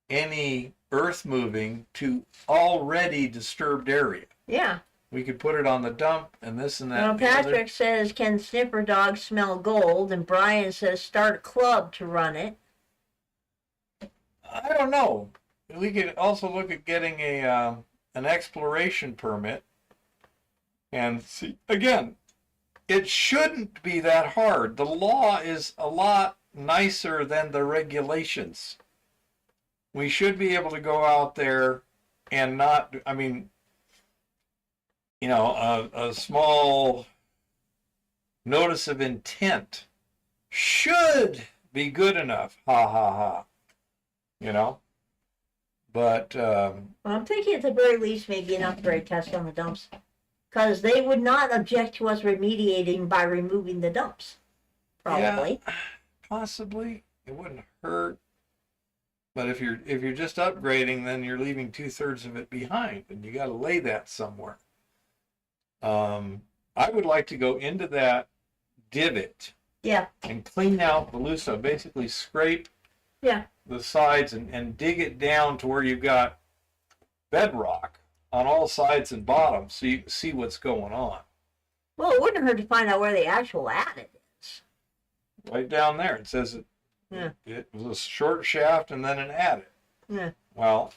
any earth moving to already disturbed area. Yeah. We could put it on the dump and this and that. Well, and the other. Patrick says, can sniffer dogs smell gold? And Brian says, start a club to run it. I don't know. We could also look at getting an exploration permit and see. Again, it shouldn't be that hard. The law is a lot nicer than the regulations. We should be able to go out there and not, I mean, you know, a small notice of intent should be good enough. Ha ha ha. You know? But Well, I'm thinking at the very least maybe an upgrade test on the dumps. Because they would not object to us remediating by removing the dumps. Probably. Yeah, possibly. It wouldn't hurt. But if you're just upgrading, then you're leaving 2/3 of it behind, and you got to lay that somewhere. I would like to go into that divot. Yeah. And clean out the loose stuff. Basically, scrape. Yeah. The sides and dig it down to where you've got bedrock on all sides and bottoms, so you can see what's going on. Well, it wouldn't hurt to find out where the actual attic is. Right down there, it says it was a short shaft and then an adit. Yeah. Well,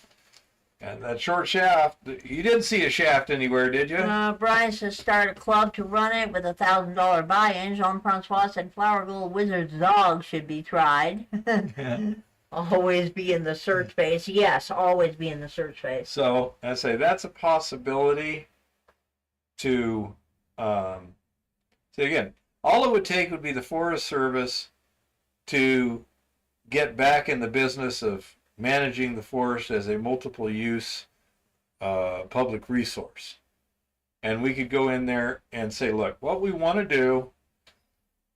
and that short shaft, you didn't see a shaft anywhere, did you? Brian says start a club to run it with $1,000 buy-in. Jean-Francois said Flower Gold Wizard's dog should be tried. Yeah. Always be in the search phase. Yes, always be in the search phase. So I say that's a possibility to, so again, all it would take would be the Forest Service to get back in the business of managing the forest as a multiple use public resource. And we could go in there and say, look, what we want to do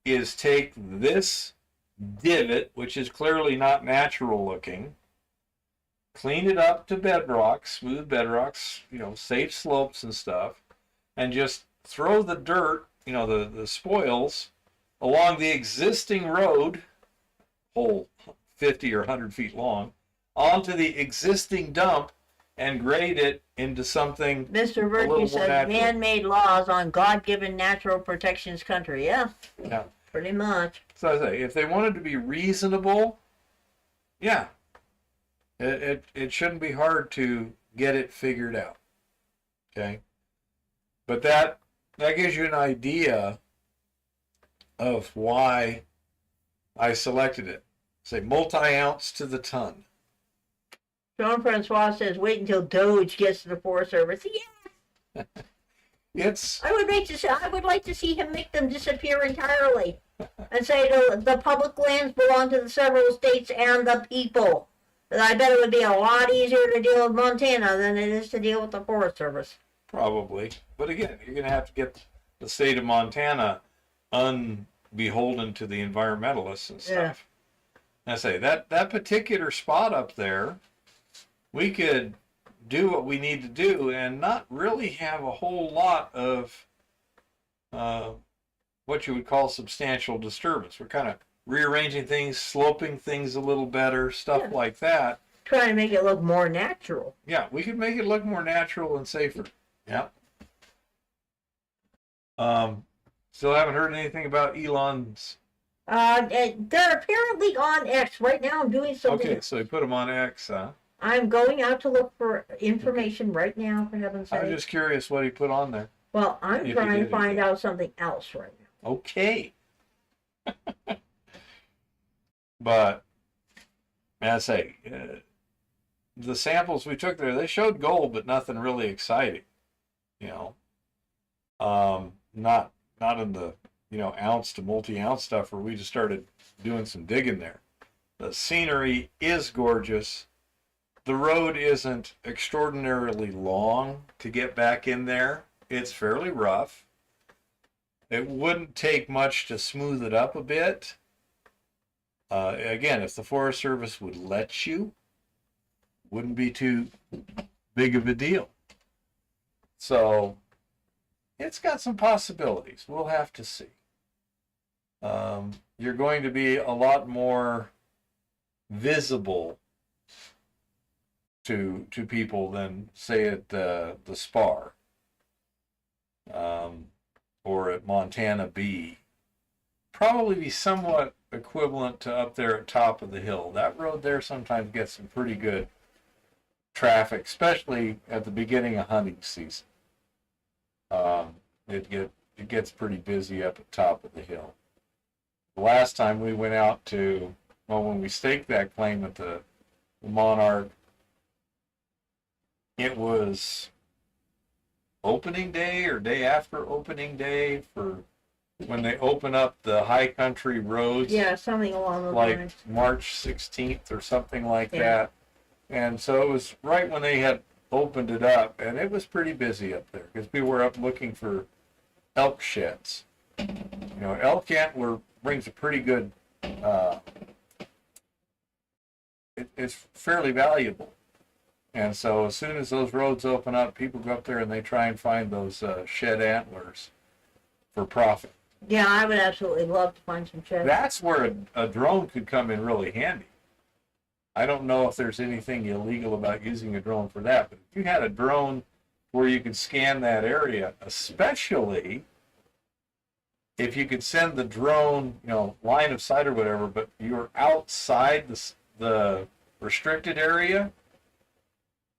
is take this divot, which is clearly not natural looking, clean it up to bedrock, smooth bedrocks, you know, safe slopes and stuff, and just throw the dirt, you know, the spoils along the existing road, whole 50 or 100 feet long, onto the existing dump and grade it into something Mr. Virtue says man-made laws on God-given natural protections country. Yeah. Yeah. Pretty much. So I say, if they wanted to be reasonable, yeah, it shouldn't be hard to get it figured out. Okay, but that gives you an idea of why I selected it. Say multi-ounce to the ton. Jean-Francois says wait until Doge gets to the Forest Service. Yeah. It's. I would like to see him make them disappear entirely, and say the public lands belong to the several states and the people. I bet it would be a lot easier to deal with Montana than it is to deal with the Forest Service. Probably, but again, you're going to have to get the state of Montana unbeholden to the environmentalists and stuff. Yeah. I say that particular spot up there, we could do what we need to do and not really have a whole lot of what you would call substantial disturbance. We're kind of rearranging things, sloping things a little better, stuff like that. Trying to make it look more natural. Yeah, we could make it look more natural and safer. Yeah. Still haven't heard anything about Elon's. They're apparently on X right now. I'm doing something. Okay, so he put them on X, huh? I'm going out to look for information right now, for heaven's sake. I'm just curious what he put on there. Well, I'm trying to find out something else right now. Okay. But, as I say, the samples we took there, they showed gold, but nothing really exciting. You know, not in the ounce to multi-ounce stuff where we just started doing some digging there. The scenery is gorgeous. The road isn't extraordinarily long to get back in there. It's fairly rough. It wouldn't take much to smooth it up a bit. Again, if the Forest Service would let you, wouldn't be too big of a deal. So it's got some possibilities. We'll have to see. You're going to be a lot more visible to people than, say, at the Spar or at Montana B. Probably be somewhat equivalent to up there at top of the hill. That road there sometimes gets some pretty good traffic, especially at the beginning of hunting season. It gets pretty busy up at top of the hill. The last time we went out to, well, when we staked that claim at the Monarch, it was opening day or day after opening day for when they open up the high country roads. Yeah, something along those like lines. March 16th or something like Yeah. that. And so it was right when they had opened it up, and it was pretty busy up there because we were up looking for elk sheds. Elk antler brings a pretty good, it's fairly valuable. And so as soon as those roads open up, people go up there and they try and find those shed antlers for profit. Yeah, I would absolutely love to find some sheds. That's where a drone could come in really handy. I don't know if there's anything illegal about using a drone for that, but if you had a drone where you could scan that area, especially if you could send the drone, line of sight or whatever, but you're outside the restricted area,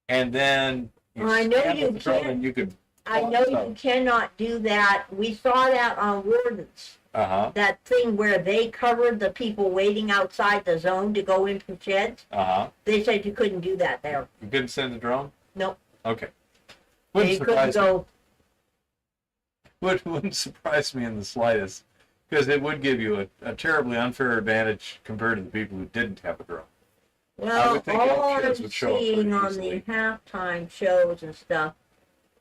and then I know scan you with the drone can't. and you could. I know you cannot do that. We saw that on Wardens. Uh-huh. That thing where they covered the people waiting outside the zone to go in for sheds. Uh-huh. They said you couldn't do that there. You couldn't send the drone? Nope. Okay. They couldn't go. Wouldn't surprise me in the slightest, because it would give you a terribly unfair advantage compared to the people who didn't have a drone. Well, would think all elk I'm sheds would show up seeing pretty on easily. the halftime shows and stuff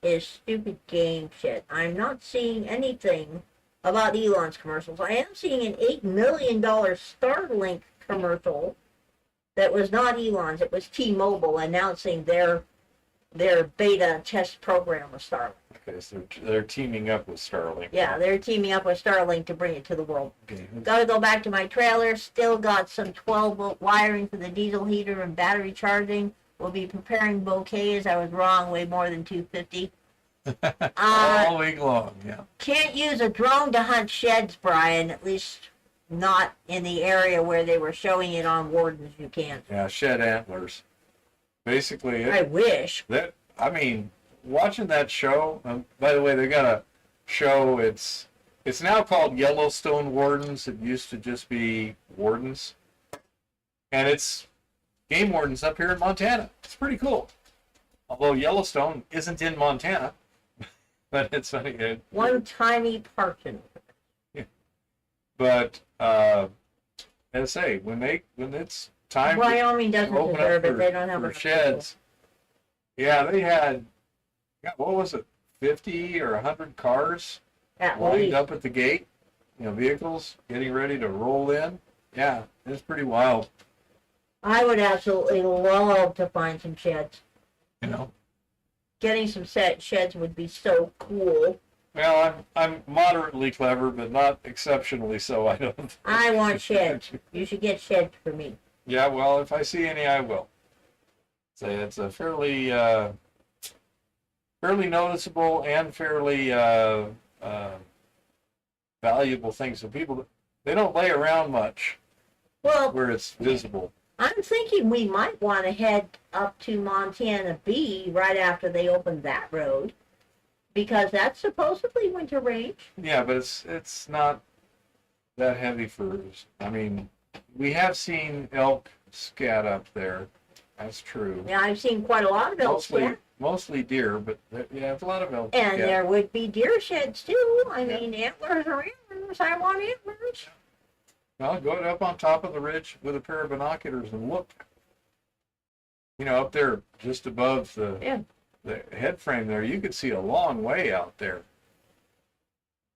is stupid game shit. I'm not seeing anything about Elon's commercials. I am seeing an $8 million Starlink commercial that was not Elon's. It was T-Mobile announcing their beta test program with Starlink. Okay, so they're teaming up with Starlink. Yeah, they're teaming up with Starlink to bring it to the world. Okay. Gotta go back to my trailer. Still got some 12-volt wiring for the diesel heater and battery charging. We'll be preparing bouquets. I was wrong, way more than 250. All week long, yeah. Can't use a drone to hunt sheds, Brian. At least not in the area where they were showing it on Wardens. You can't. Yeah, shed antlers. Basically, I wish. Watching that show, by the way, they got a show, it's now called Yellowstone Wardens. It used to just be Wardens. And it's game wardens up here in Montana. It's pretty cool. Although Yellowstone isn't in Montana. But it's funny. One tiny portion. But as I say, when it's time Wyoming doesn't open deserve up it. They don't have for enough sheds. Yeah, they had, what was it, 50 or 100 cars people. At lined least. up at the gate, vehicles getting ready to roll in. Yeah, it's pretty wild. I would absolutely love to find some sheds. Getting some sheds would be so cool. Well, I'm moderately clever, but not exceptionally so, I don't think. I want sheds. You should get sheds for me. Yeah, well, if I see any, I will. So it's a fairly noticeable and fairly valuable thing. So people, they don't lay around much Well, where it's visible. I'm thinking we might want to head up to Montana B right after they open that road, because that's supposedly winter range. Yeah, but it's not that heavy for. We have seen elk scat up there. That's true. Yeah, I've seen quite a lot of elk. Mostly deer, but yeah, a lot of elk. And yeah. there would be deer sheds too. I mean, antlers are antlers. I want antlers. Well, go up on top of the ridge with a pair of binoculars and look. You know, up there just above the head frame there, you could see a long way out there.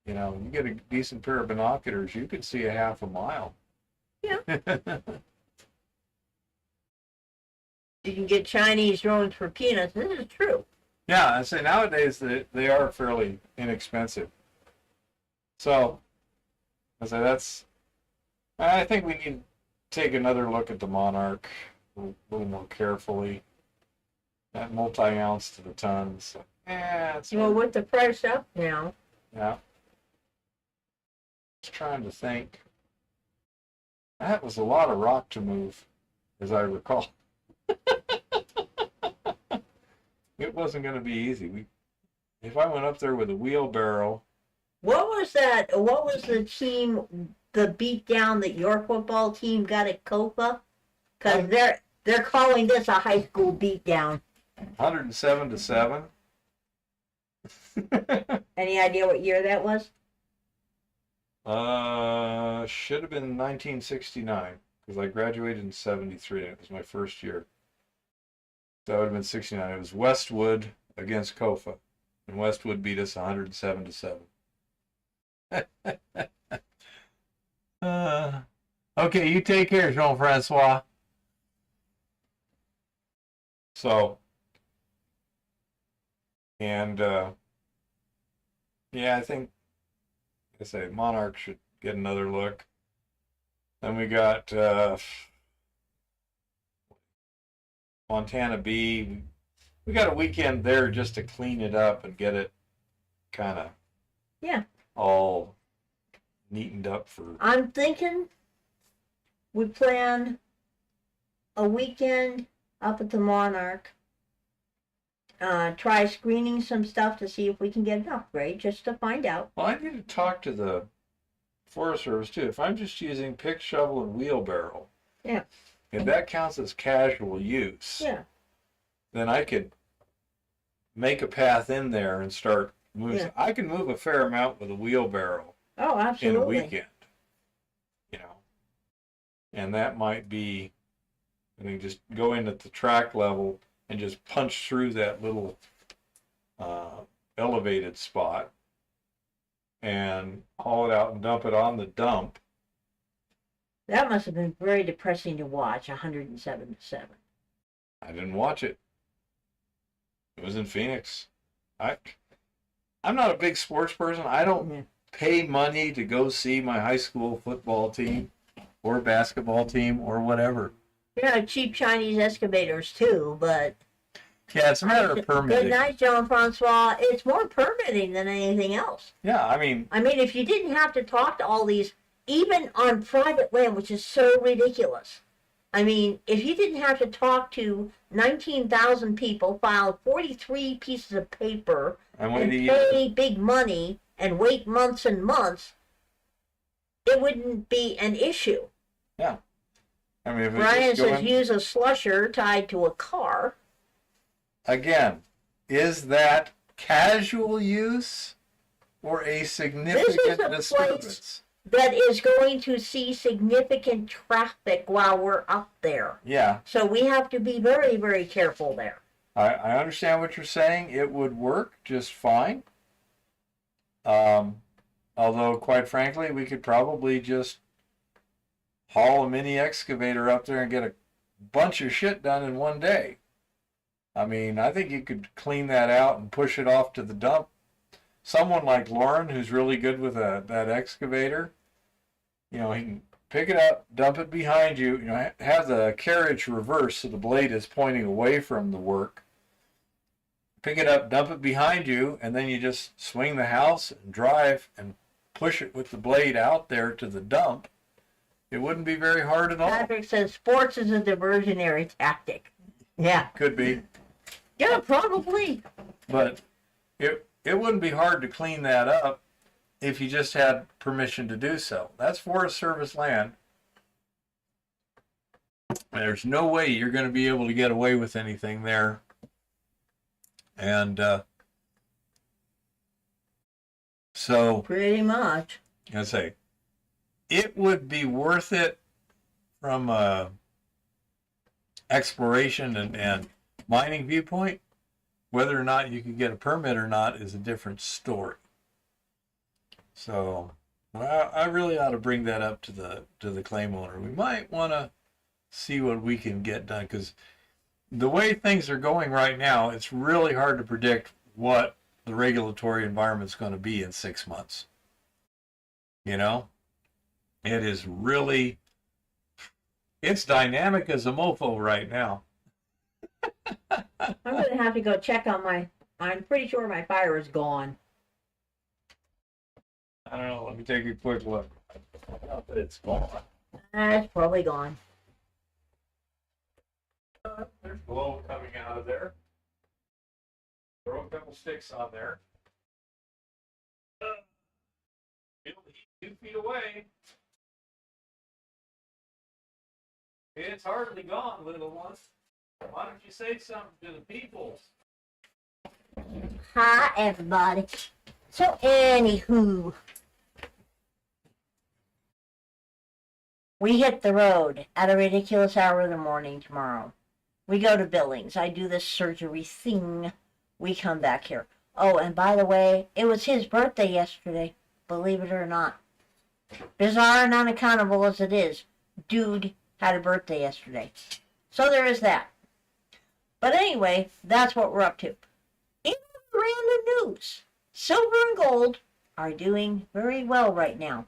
You know, you get a decent pair of binoculars, you could see a half a mile. Yeah. You can get Chinese drones for peanuts. This is true. Yeah, I say nowadays they are fairly inexpensive. So, I think we need to take another look at the Monarch a little more carefully. That multi-ounce to the ton. So, Well, with the price up now. Yeah. Just trying to think. That was a lot of rock to move, as I recall. It wasn't going to be easy. If I went up there with a wheelbarrow. What was that? What was the team, the beat down that your football team got at Copa? Because they're calling this a high school beat down. 107-7. Any idea what year that was? Should have been 1969 because I graduated in 73. It was my first year. That would have been 69. It was Westwood against Kofa, and Westwood beat us 107-7. Okay, you take care, Jean-Francois. So, and yeah, I think, like I say, Monarch should get another look. Then we got Montana B. We got a weekend there just to clean it up and get it kind of all neatened up for. I'm thinking we plan a weekend up at the Monarch. Try screening some stuff to see if we can get an upgrade, just to find out. Well, I need to talk to the Forest Service too. If I'm just using pick, shovel, and wheelbarrow, if that counts as casual use, then I could make a path in there and start moving. Yeah. I can move a fair amount with a wheelbarrow. Oh, absolutely. In a weekend, you know, and that might be, I mean, just go in at the track level and just punch through that little elevated spot and haul it out and dump it on the dump. That must have been very depressing to watch, 107-7. I didn't watch it. It was in Phoenix. I'm not a big sports person. I don't pay money to go see my high school football team or basketball team or whatever. Yeah, cheap Chinese excavators too, but... Yeah, it's a matter of permitting. Good night, Jean-Francois. It's more permitting than anything else. Yeah, I mean, if you didn't have to talk to all these, even on private land, which is so ridiculous. I mean, if you didn't have to talk to 19,000 people, file 43 pieces of paper, and pay big money, and wait months and months, it wouldn't be an issue. Yeah. I mean, if Brian says use a slusher tied to a car. Again, is that casual use or a significant disturbance? That is going to see significant traffic while we're up there. Yeah. So we have to be very, very careful there. I understand what you're saying. It would work just fine. Although, quite frankly, we could probably just haul a mini excavator up there and get a bunch of shit done in one day. I mean, I think you could clean that out and push it off to the dump. Someone like Lauren, who's really good with that excavator, you know, he can pick it up, dump it behind you, you know, have the carriage reversed so the blade is pointing away from the work. Pick it up, dump it behind you, and then you just swing the house and drive and push it with the blade out there to the dump. It wouldn't be very hard at all. Patrick says sports is a diversionary tactic. Yeah. Could be. Yeah, probably. But it wouldn't be hard to clean that up if you just had permission to do so. That's Forest Service land. There's no way you're going to be able to get away with anything there. And so, Pretty much. I say, it would be worth it from a exploration and mining viewpoint. Whether or not you can get a permit or not is a different story. So, I really ought to bring that up to the claim owner. We might want to see what we can get done, because the way things are going right now, it's really hard to predict what the regulatory environment's going to be in 6 months. You know, it is really, it's dynamic as a mofo right now. I'm going to have to go check on I'm pretty sure my fire is gone. I don't know, let me take a quick look. It's gone. It's probably gone. There's glow coming out of there. Throw a couple sticks on there. Feel the heat 2 feet away. It's hardly gone, little one. Why don't you say something to the people? Hi, everybody. So, anywho, we hit the road at a ridiculous hour in the morning tomorrow. We go to Billings. I do this surgery thing. We come back here. Oh, and by the way, it was his birthday yesterday. Believe it or not. Bizarre and unaccountable as it is, dude had a birthday yesterday. So there is that. But anyway, that's what we're up to. In random news, silver and gold are doing very well right now.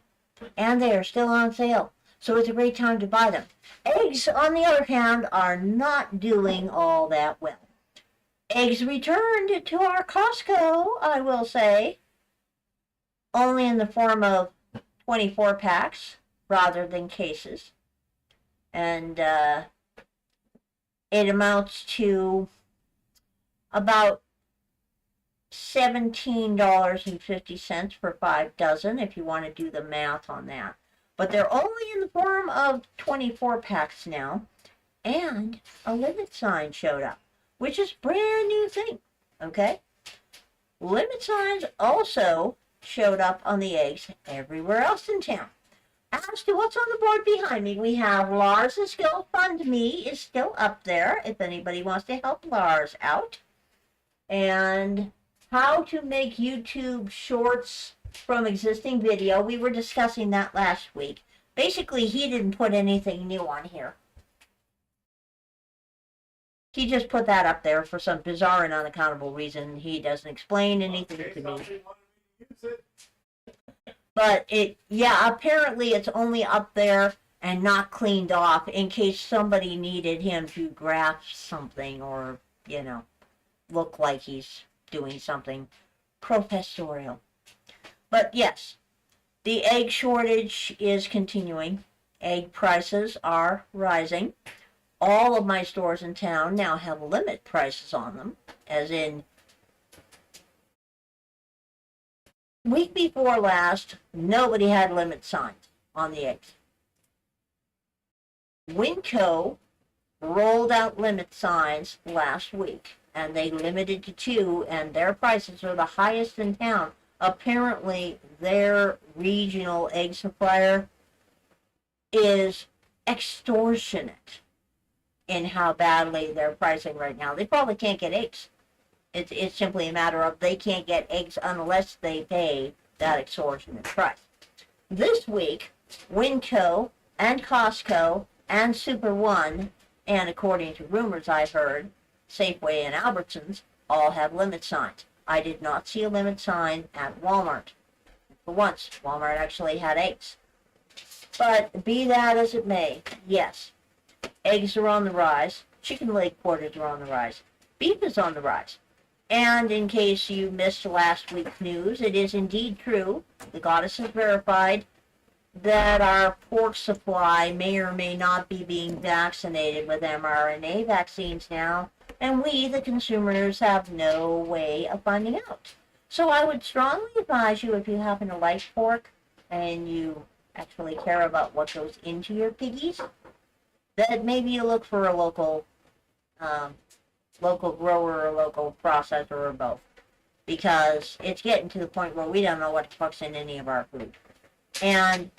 And they are still on sale. So it's a great time to buy them. Eggs, on the other hand, are not doing all that well. Eggs returned to our Costco, I will say, only in the form of 24 packs rather than cases. And it amounts to about $17.50 for 5 dozen, if you want to do the math on that. But they're only in the form of 24 packs now, and a limit sign showed up, which is a brand new thing, okay? Limit signs also showed up on the eggs everywhere else in town. As to what's on the board behind me, we have Lars' GoFundMe is still up there, if anybody wants to help Lars out. And how to make YouTube shorts from existing video. We were discussing that last week. Basically, he didn't put anything new on here. He just put that up there for some bizarre and unaccountable reason. He doesn't explain anything to me. But apparently it's only up there and not cleaned off in case somebody needed him to graph something or, look like he's doing something professorial. But yes, the egg shortage is continuing. Egg prices are rising. All of my stores in town now have limit prices on them, as in week before last, nobody had limit signs on the eggs. Winco rolled out limit signs last week, and they limited to 2, and their prices are the highest in town. Apparently, their regional egg supplier is extortionate in how badly they're pricing right now. They probably can't get eggs. It's simply a matter of they can't get eggs unless they pay that extortionate price. This week, Winco and Costco and Super One, and according to rumors I've heard, Safeway and Albertsons all have limit signs. I did not see a limit sign at Walmart. For once, Walmart actually had eggs. But be that as it may, yes, eggs are on the rise. Chicken leg quarters are on the rise. Beef is on the rise. And in case you missed last week's news, it is indeed true. The goddess has verified that our pork supply may or may not be being vaccinated with mRNA vaccines now, and we, the consumers, have no way of finding out. So I would strongly advise you, if you happen to like pork and you actually care about what goes into your piggies, that maybe you look for a local grower or local processor or both. Because it's getting to the point where we don't know what the fuck's in any of our food. And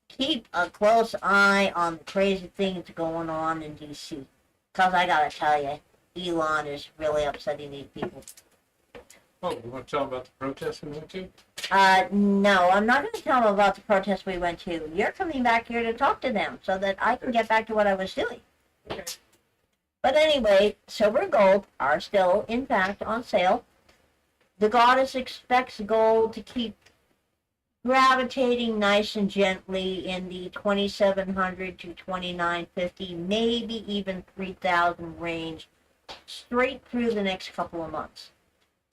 keep a close eye on the crazy things going on in D.C. Because I gotta tell you, Elon is really upsetting these people. Oh, you want to tell them about the protest we went to? No, I'm not going to tell them about the protest we went to. You're coming back here to talk to them so that I can get back to what I was doing. Okay. But anyway, silver and gold are still, in fact, on sale. The goddess expects gold to keep gravitating nice and gently in the 2,700 to 2,950, maybe even 3,000 range, straight through the next couple of months.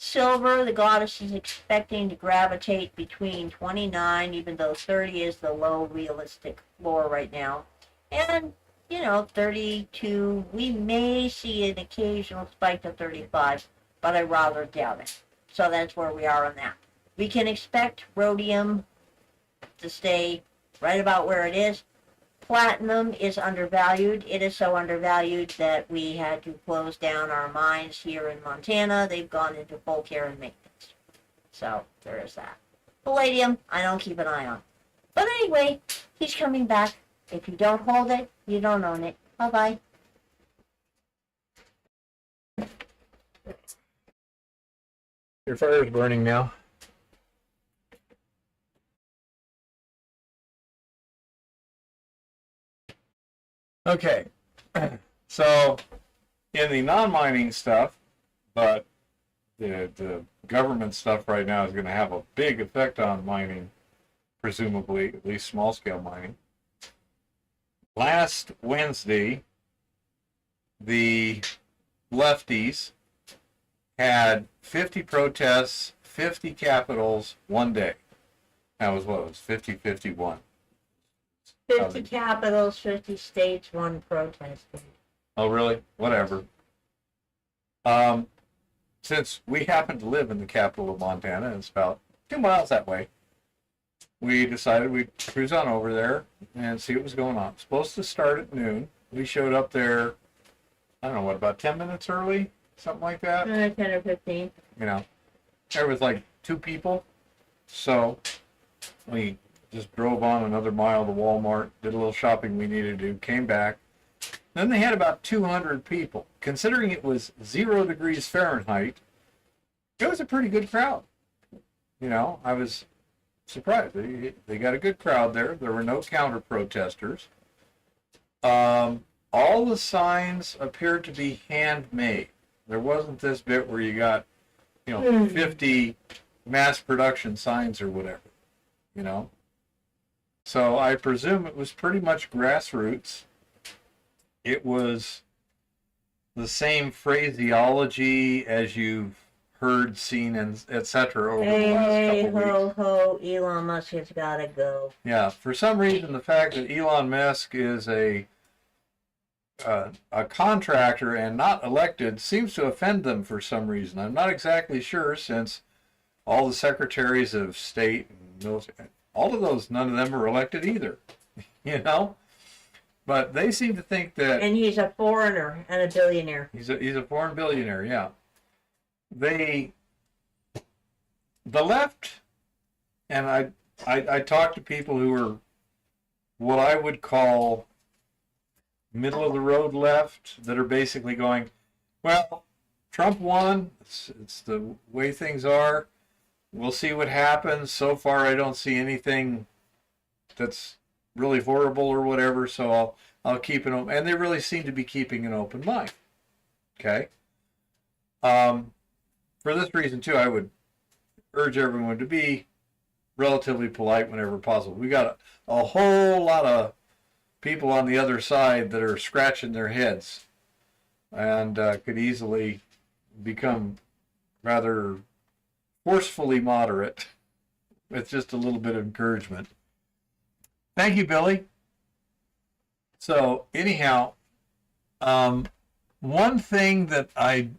Silver, the goddess is expecting to gravitate between 29, even though 30 is the low realistic floor right now. And, 32, we may see an occasional spike to 35, but I rather doubt it. So that's where we are on that. We can expect rhodium to stay right about where it is. Platinum is undervalued. It is so undervalued that we had to close down our mines here in Montana. They've gone into full care and maintenance. So there is that. Palladium, I don't keep an eye on. But anyway, he's coming back. If you don't hold it, you don't own it. Bye-bye. Your fire's burning now. Okay, so in the non-mining stuff, but the government stuff right now is going to have a big effect on mining, presumably, at least small-scale mining. Last Wednesday, the lefties had 50 protests, 50 capitals, one day. That was what it was, 50-51. 50 capitals, 50 states, one protest. Oh, really? Whatever. Since we happen to live in the capital of Montana, and it's about 2 miles that way, we decided we'd cruise on over there and see what was going on. It's supposed to start at noon. We showed up there, I don't know, what, about 10 minutes early? Something like that? 10 or 15. There was like 2 people. So we just drove on another mile to Walmart, did a little shopping we needed to do, came back. Then they had about 200 people. Considering it was 0 degrees Fahrenheit, it was a pretty good crowd. I was surprised. They got a good crowd there. There were no counter-protesters. All the signs appeared to be handmade. There wasn't this bit where you got, 50 mass production signs or whatever, So I presume it was pretty much grassroots. It was the same phraseology as you've heard, seen, and etc. over the last couple weeks. Ho, Elon Musk has got to go. Yeah, for some reason, the fact that Elon Musk is a contractor and not elected seems to offend them for some reason. I'm not exactly sure, since all the secretaries of state and military, all of those, none of them are elected either, But they seem to think that... And he's a foreigner and a billionaire. He's a foreign billionaire, yeah. The left, and I talk to people who are what I would call middle of the road left, that are basically going, well, Trump won. It's the way things are. We'll see what happens. So far, I don't see anything that's really horrible or whatever, so I'll keep an open, and they really seem to be keeping an open mind. Okay. For this reason too, I would urge everyone to be relatively polite whenever possible. We got a whole lot of people on the other side that are scratching their heads and could easily become rather forcefully moderate with just a little bit of encouragement. Thank you, Billy. So anyhow, one thing that I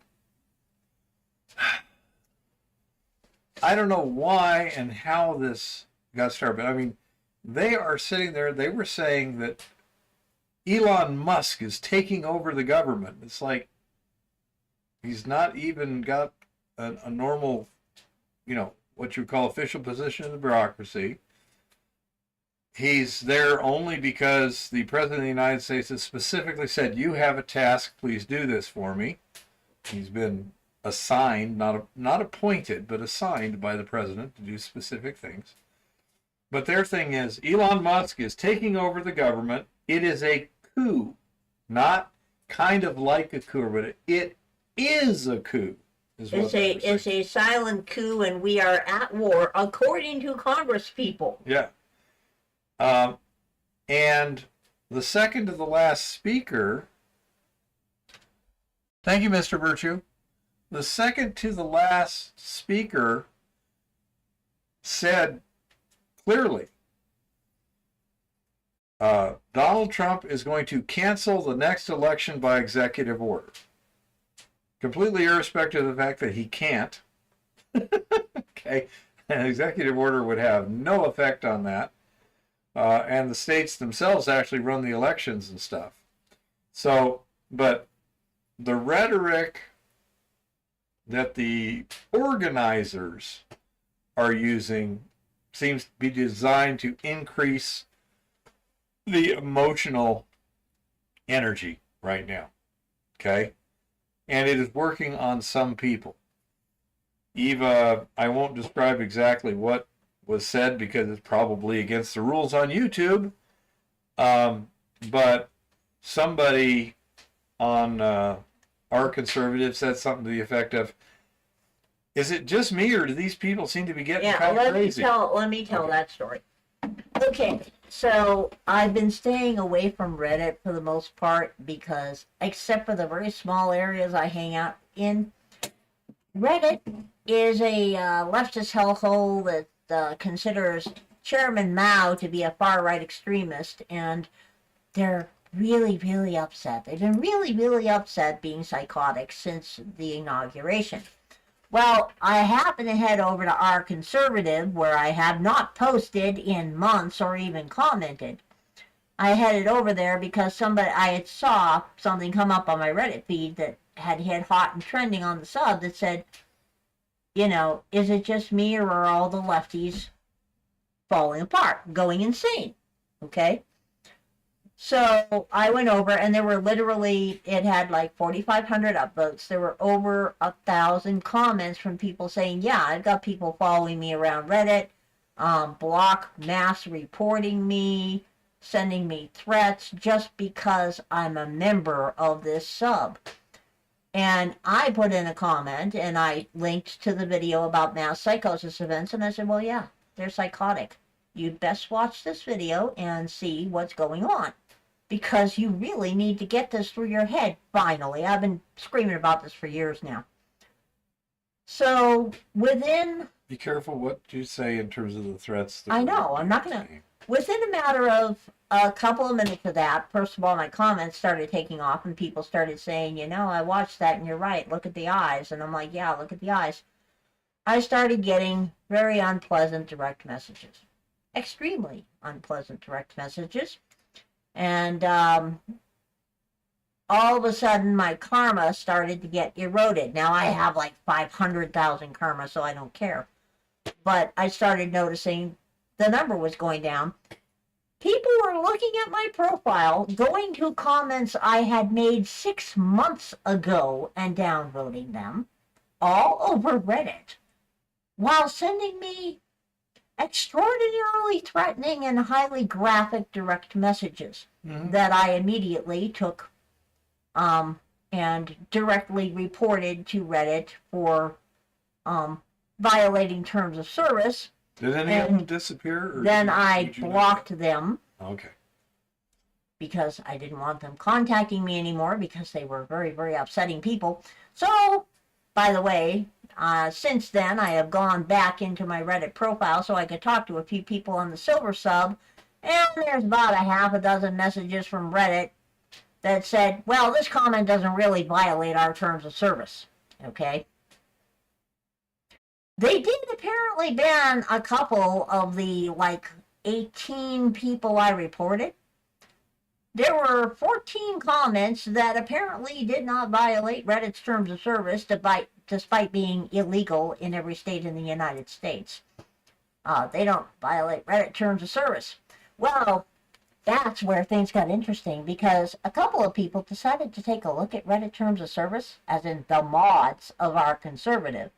don't know why and how this got started, but I mean, they are sitting there, they were saying that Elon Musk is taking over the government. It's like he's not even got a normal, what you would call official position in the bureaucracy. He's there only because the President of the United States has specifically said, you have a task, please do this for me. He's been assigned, not appointed, but assigned by the President to do specific things. But their thing is, Elon Musk is taking over the government. It is a coup. Not kind of like a coup, but it is a coup. It's a silent coup, and we are at war, according to Congress people. Yeah. And the second to the last speaker, thank you, Mr. Virtue. The second to the last speaker said clearly, Donald Trump is going to cancel the next election by executive order. Completely irrespective of the fact that he can't. Okay. An executive order would have no effect on that. And the states themselves actually run the elections and stuff. So, but the rhetoric that the organizers are using seems to be designed to increase the emotional energy right now. Okay? And it is working on some people. Eva, I won't describe exactly what was said because it's probably against the rules on YouTube. But somebody on our conservative said something to the effect of, is it just me or do these people seem to be getting kind of crazy? Let me tell that story. Okay, so I've been staying away from Reddit for the most part because, except for the very small areas I hang out in, Reddit is a leftist hellhole that considers Chairman Mao to be a far-right extremist, and they're really, really upset. They've been really, really upset being psychotic since the inauguration. Well, I happen to head over to our conservative, where I have not posted in months or even commented. I headed over there because I had saw something come up on my Reddit feed that had hit hot and trending on the sub that said, is it just me or are all the lefties falling apart, going insane? Okay? So I went over, and there were literally, it had like 4,500 upvotes. There were over 1,000 comments from people saying, yeah, I've got people following me around Reddit, block mass reporting me, sending me threats just because I'm a member of this sub. And I put in a comment, and I linked to the video about mass psychosis events, and I said, well, yeah, they're psychotic. You'd best watch this video and see what's going on, because you really need to get this through your head, finally. I've been screaming about this for years now. So, Be careful what you say in terms of the threats. I know, I'm not going to... Within a matter of a couple of minutes of that, first of all, my comments started taking off, and people started saying, I watched that, and you're right, look at the eyes. And I'm like, yeah, look at the eyes. I started getting very unpleasant direct messages. Extremely unpleasant direct messages. And all of a sudden, my karma started to get eroded. Now, I have like 500,000 karma, so I don't care. But I started noticing the number was going down. People were looking at my profile, going to comments I had made 6 months ago and downvoting them, all over Reddit, while sending me extraordinarily threatening and highly graphic direct messages that I immediately took and directly reported to Reddit for violating terms of service. Did any of them disappear? Or then I blocked them. Okay. Because I didn't want them contacting me anymore because they were very, very upsetting people. So, by the way, since then I have gone back into my Reddit profile so I could talk to a few people on the silver sub, and there's about a half a dozen messages from Reddit that said, well, this comment doesn't really violate our terms of service. Okay? They did apparently ban a couple of the, 18 people I reported. there were 14 comments that apparently did not violate Reddit's terms of service despite being illegal in every state in the United States. They don't violate Reddit terms of service. Well, that's where things got interesting because a couple of people decided to take a look at Reddit terms of service, as in the mods of our conservative,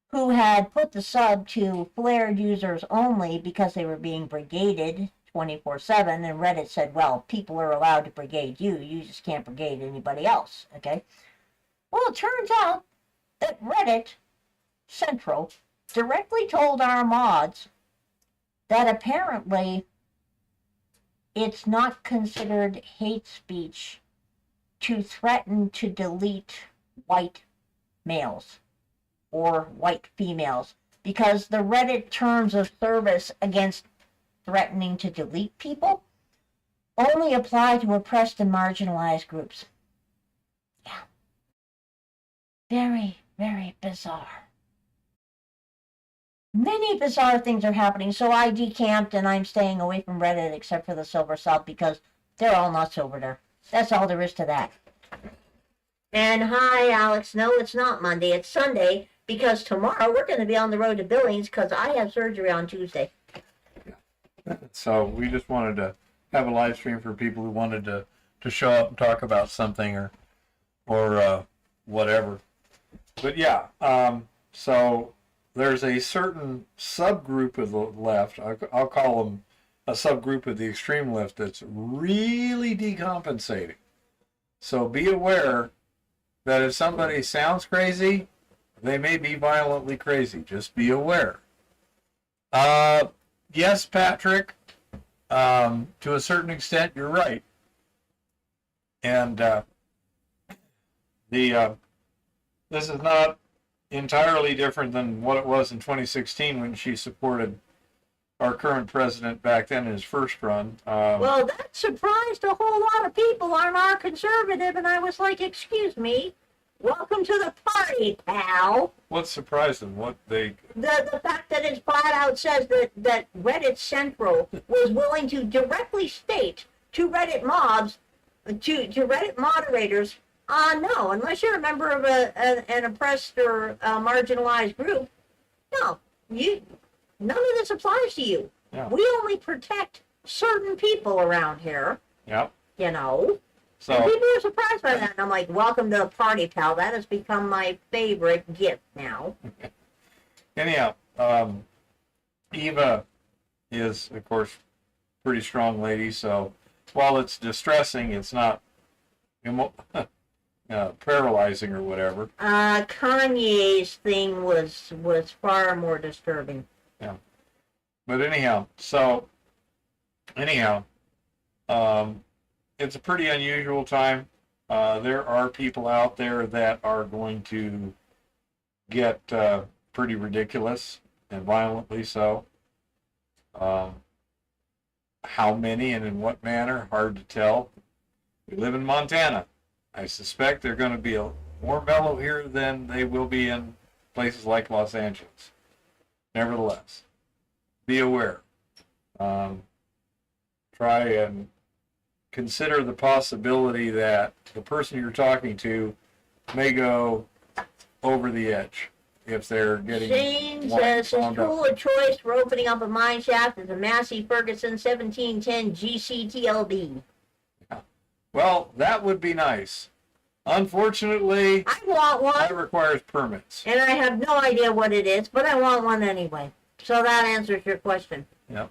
who had put the sub to flared users only because they were being brigaded 24/7, and Reddit said, well, people are allowed to brigade you, you just can't brigade anybody else, okay? Well, it turns out that Reddit Central directly told our mods that apparently it's not considered hate speech to threaten to delete white males or white females, because the Reddit terms of service against threatening to delete people only apply to oppressed and marginalized groups. Yeah. Very, very bizarre. Many bizarre things are happening, so I decamped and I'm staying away from Reddit except for the silver sub because they're all nuts over there. That's all there is to that. And hi, Alex. No, it's not Monday. It's Sunday because tomorrow we're going to be on the road to Billings because I have surgery on Tuesday. So we just wanted to have a live stream for people who wanted to show up and talk about something or whatever. But yeah, so there's a certain subgroup of the left, I'll call them a subgroup of the extreme left, that's really decompensating. So be aware that if somebody sounds crazy, they may be violently crazy. Just be aware. Yes, Patrick, to a certain extent, you're right. And this is not entirely different than what it was in 2016 when she supported our current president back then in his first run. Well, that surprised a whole lot of people on our conservative, and I was like, excuse me, welcome to the party, pal. What surprised them? The fact that it flat out says that Reddit Central was willing to directly state to Reddit mobs, to Reddit moderators, no, unless you're a member of an oppressed or marginalized group, no, none of this applies to you. Yeah. We only protect certain people around here. Yep. You know. So and people are surprised by that, and I'm like, welcome to the party, pal. That has become my favorite gift now. anyhow, Eva is, of course, a pretty strong lady. So while it's distressing, it's not paralyzing or whatever. Kanye's thing was far more disturbing. Yeah. But anyhow, it's a pretty unusual time. There are people out there that are going to get pretty ridiculous and violently so. How many and in what manner, hard to tell. We live in Montana. I suspect they're going to be more mellow here than they will be in places like Los Angeles. Nevertheless, be aware. Try and consider the possibility that the person you're talking to may go over the edge if they're getting Shane says his tool of choice for opening up a mine shaft is a Massey Ferguson 1710 GCTLB. Yeah. Well, that would be nice. Unfortunately, I want one. That requires permits. And I have no idea what it is, but I want one anyway. So that answers your question. Yep.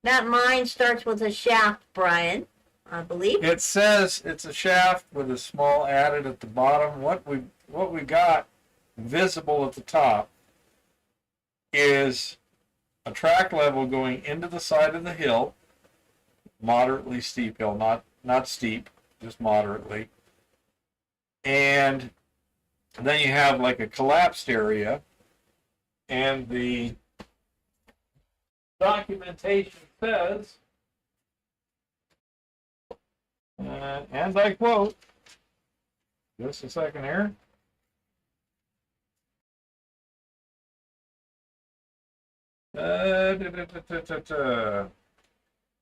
That mine starts with a shaft, Brian, I believe. It says it's a shaft with a small adit at the bottom. What we got visible at the top is a track level going into the side of the hill, moderately steep hill, not steep, just moderately. And then you have like a collapsed area, and the documentation says, and I quote, just a second here.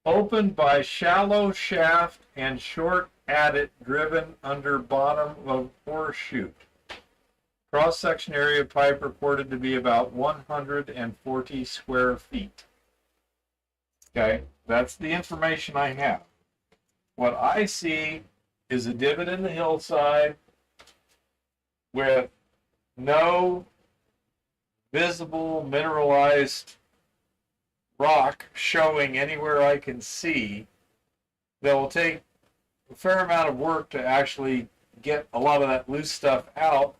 Opened by shallow shaft and short adit driven under bottom of ore chute. Cross-section area of pipe reported to be about 140 square feet. Okay, that's the information I have. What I see is a divot in the hillside with no visible mineralized rock showing anywhere I can see. That will take a fair amount of work to actually get a lot of that loose stuff out.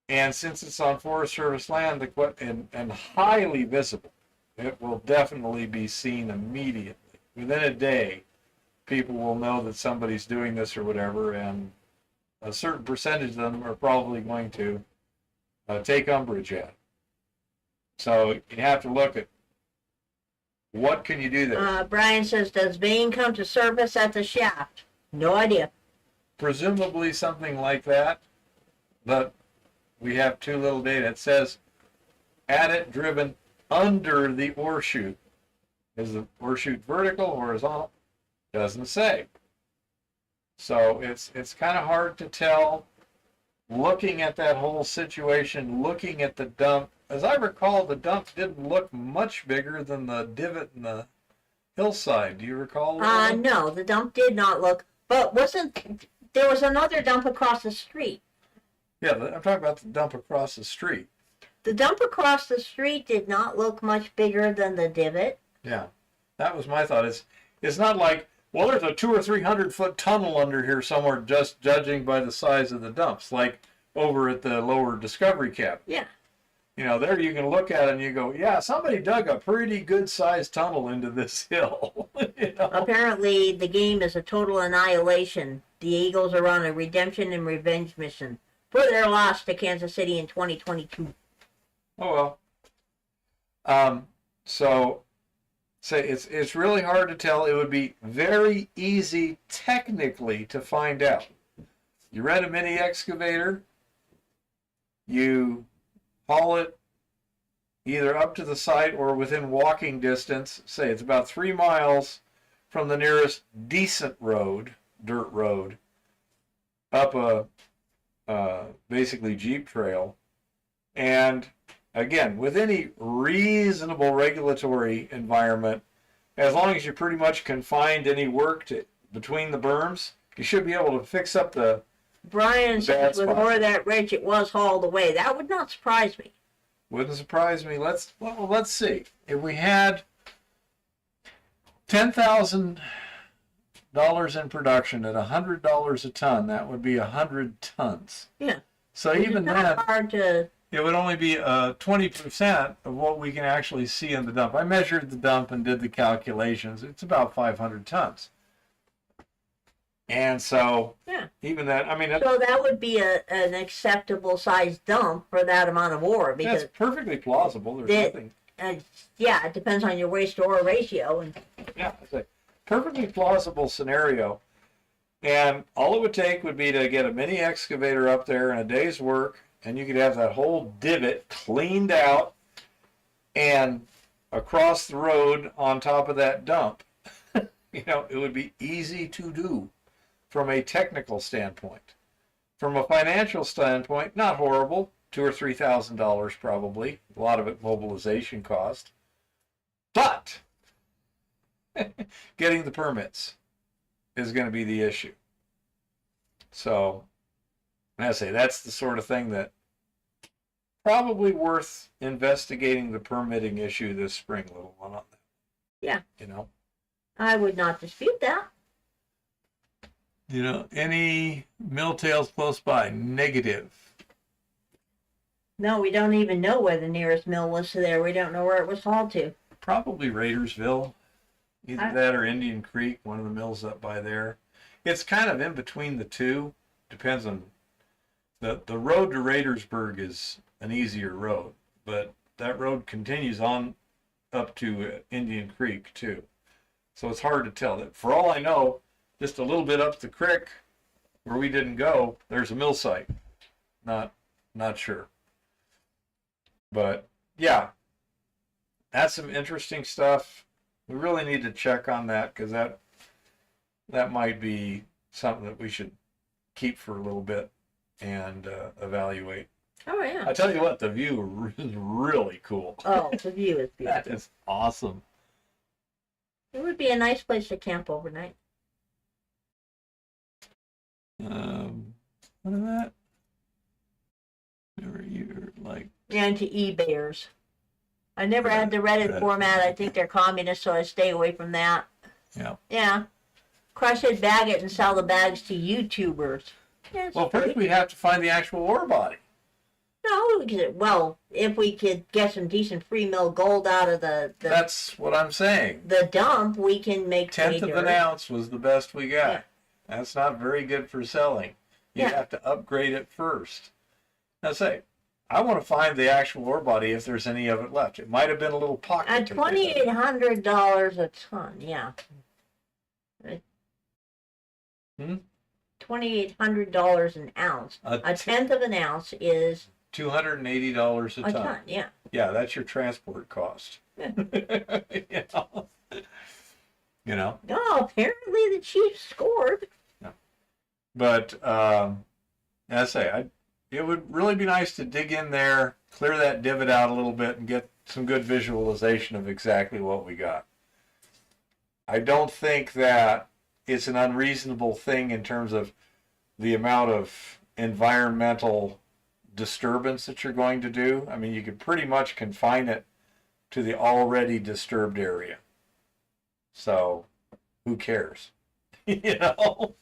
And since it's on Forest Service land and highly visible, it will definitely be seen immediately. Within a day, people will know that somebody's doing this or whatever, and a certain percentage of them are probably going to take umbrage at it. So you have to look at what can you do there. Brian says, does vein come to surface at the shaft? No idea. Presumably something like that, but we have too little data. It says adit driven under the ore chute. Is the ore chute vertical or horizontal? Doesn't say. So it's kind of hard to tell. Looking at that whole situation, looking at the dump, as I recall, the dump didn't look much bigger than the divot in the hillside. Do you recall? No, the dump did not look, but there was another dump across the street. Yeah, I'm talking about the dump across the street. The dump across the street did not look much bigger than the divot. Yeah, that was my thought. It's not like, well, there's a 200 or 300 foot tunnel under here somewhere, just judging by the size of the dumps, like over at the lower Discovery Cap. Yeah. You know, there you can look at it and you go, yeah, somebody dug a pretty good sized tunnel into this hill. You know? Apparently, the game is a total annihilation. The Eagles are on a redemption and revenge mission for their loss to Kansas City in 2022. Oh well. So it's really hard to tell. It would be very easy technically to find out. You rent a mini excavator, you haul it either up to the site or within walking distance. Say it's about 3 miles from the nearest decent road, dirt road, up a basically Jeep trail. And again, with any reasonable regulatory environment, as long as you pretty much can find any work between the berms, you should be able to fix up the Brian says with spot. more of that rich, it was hauled away. That would not surprise me. Wouldn't surprise me. Let's see. If we had $10,000 in production at $100 a ton, that would be 100 tons. Yeah. So It's even not then, hard to. it would only be 20% of what we can actually see in the dump. I measured the dump and did the calculations. It's about 500 tons. And so, Yeah. even that, I mean, So that would be an acceptable sized dump for that amount of ore because that's perfectly plausible. There's That- nothing, yeah, it depends on your waste to ore ratio and yeah, it's a perfectly plausible scenario. And all it would take would be to get a mini excavator up there in a day's work, and you could have that whole divot cleaned out and across the road on top of that dump. You know, it would be easy to do from a technical standpoint. From a financial standpoint, not horrible. $2,000 or $3,000 probably. A lot of it mobilization cost. But getting the permits is going to be the issue. So, as I say, that's the sort of thing that probably worth investigating the permitting issue this spring, little one on that. Yeah. You know? I would not dispute that. You know, any mill tails close by? Negative. No, we don't even know where the nearest mill was to there. We don't know where it was hauled to. Probably Raidersville. Either that or Indian Creek, one of the mills up by there. It's kind of in between the two. Depends on the road to Raidersburg is an easier road, but that road continues on up to Indian Creek too. So it's hard to tell. That for all I know, just a little bit up the creek where we didn't go, there's a mill site. Not sure. But yeah, that's some interesting stuff. We really need to check on that because that might be something that we should keep for a little bit and evaluate. Oh yeah. I tell you what, the view is really cool. Oh, the view is That beautiful. is awesome. It would be a nice place to camp overnight. What is that? You're like, And to eBayers. I never had the Reddit Reddit. format. I think they're communist, so I stay away from that. yeah. Yeah. Crush it, bag it, and sell the bags to YouTubers. Yeah, it's Well, free. first we have to find the actual ore body. No, well, if we could get some decent free mill gold out of the That's what I'm saying. dump, we can make Tenth of pay an dirt. ounce was the best we got. Yeah. That's not very good for selling. You Yeah. have to upgrade it first. Now say, I want to find the actual ore body if there's any of it left. It might have been a little pocket. At that they left. $2,800 a ton, yeah. Hmm? $2,800 an ounce. A tenth of an ounce is $280 a a ton. ton, yeah. Yeah, that's your transport cost. Yeah. you know? You know? Oh, apparently the Chiefs scored. But as I say, it would really be nice to dig in there, clear that divot out a little bit, and get some good visualization of exactly what we got. I don't think that it's an unreasonable thing in terms of the amount of environmental disturbance that you're going to do. I mean, you could pretty much confine it to the already disturbed area. So, who cares? you know?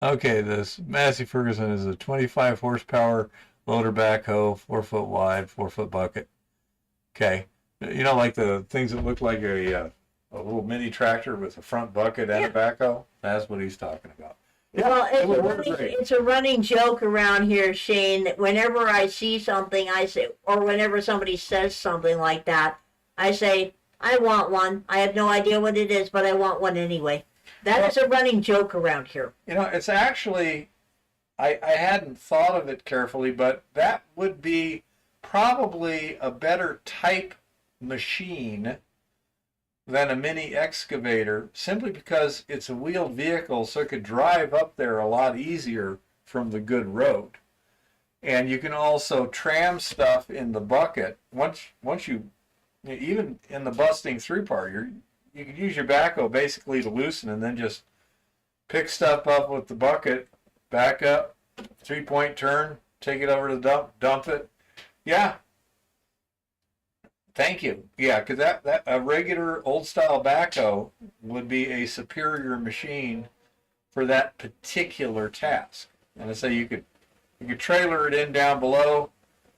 Okay, this Massey Ferguson is a 25 horsepower loader backhoe, 4 foot wide, 4 foot bucket. Okay, you know, like the things that look like a little mini tractor with a front bucket and a backhoe. That's what he's talking about. Well, it would work great. it's a running joke around here, Shane, that whenever I see something, I say, or whenever somebody says something like that, I say, I want one. I have no idea what it is, but I want one anyway. That is a running joke around here. You know, it's actually, I hadn't thought of it carefully, but that would be probably a better type machine than a mini excavator, simply because it's a wheeled vehicle, so it could drive up there a lot easier from the good road. And you can also tram stuff in the bucket. Once you, even in the busting through part, you can use your backhoe basically to loosen and then just pick stuff up with the bucket, back up, 3-point turn, take it over to the dump it. Yeah. Thank you. Yeah, because that a regular old style backhoe would be a superior machine for that particular task. And I say you could trailer it in down below.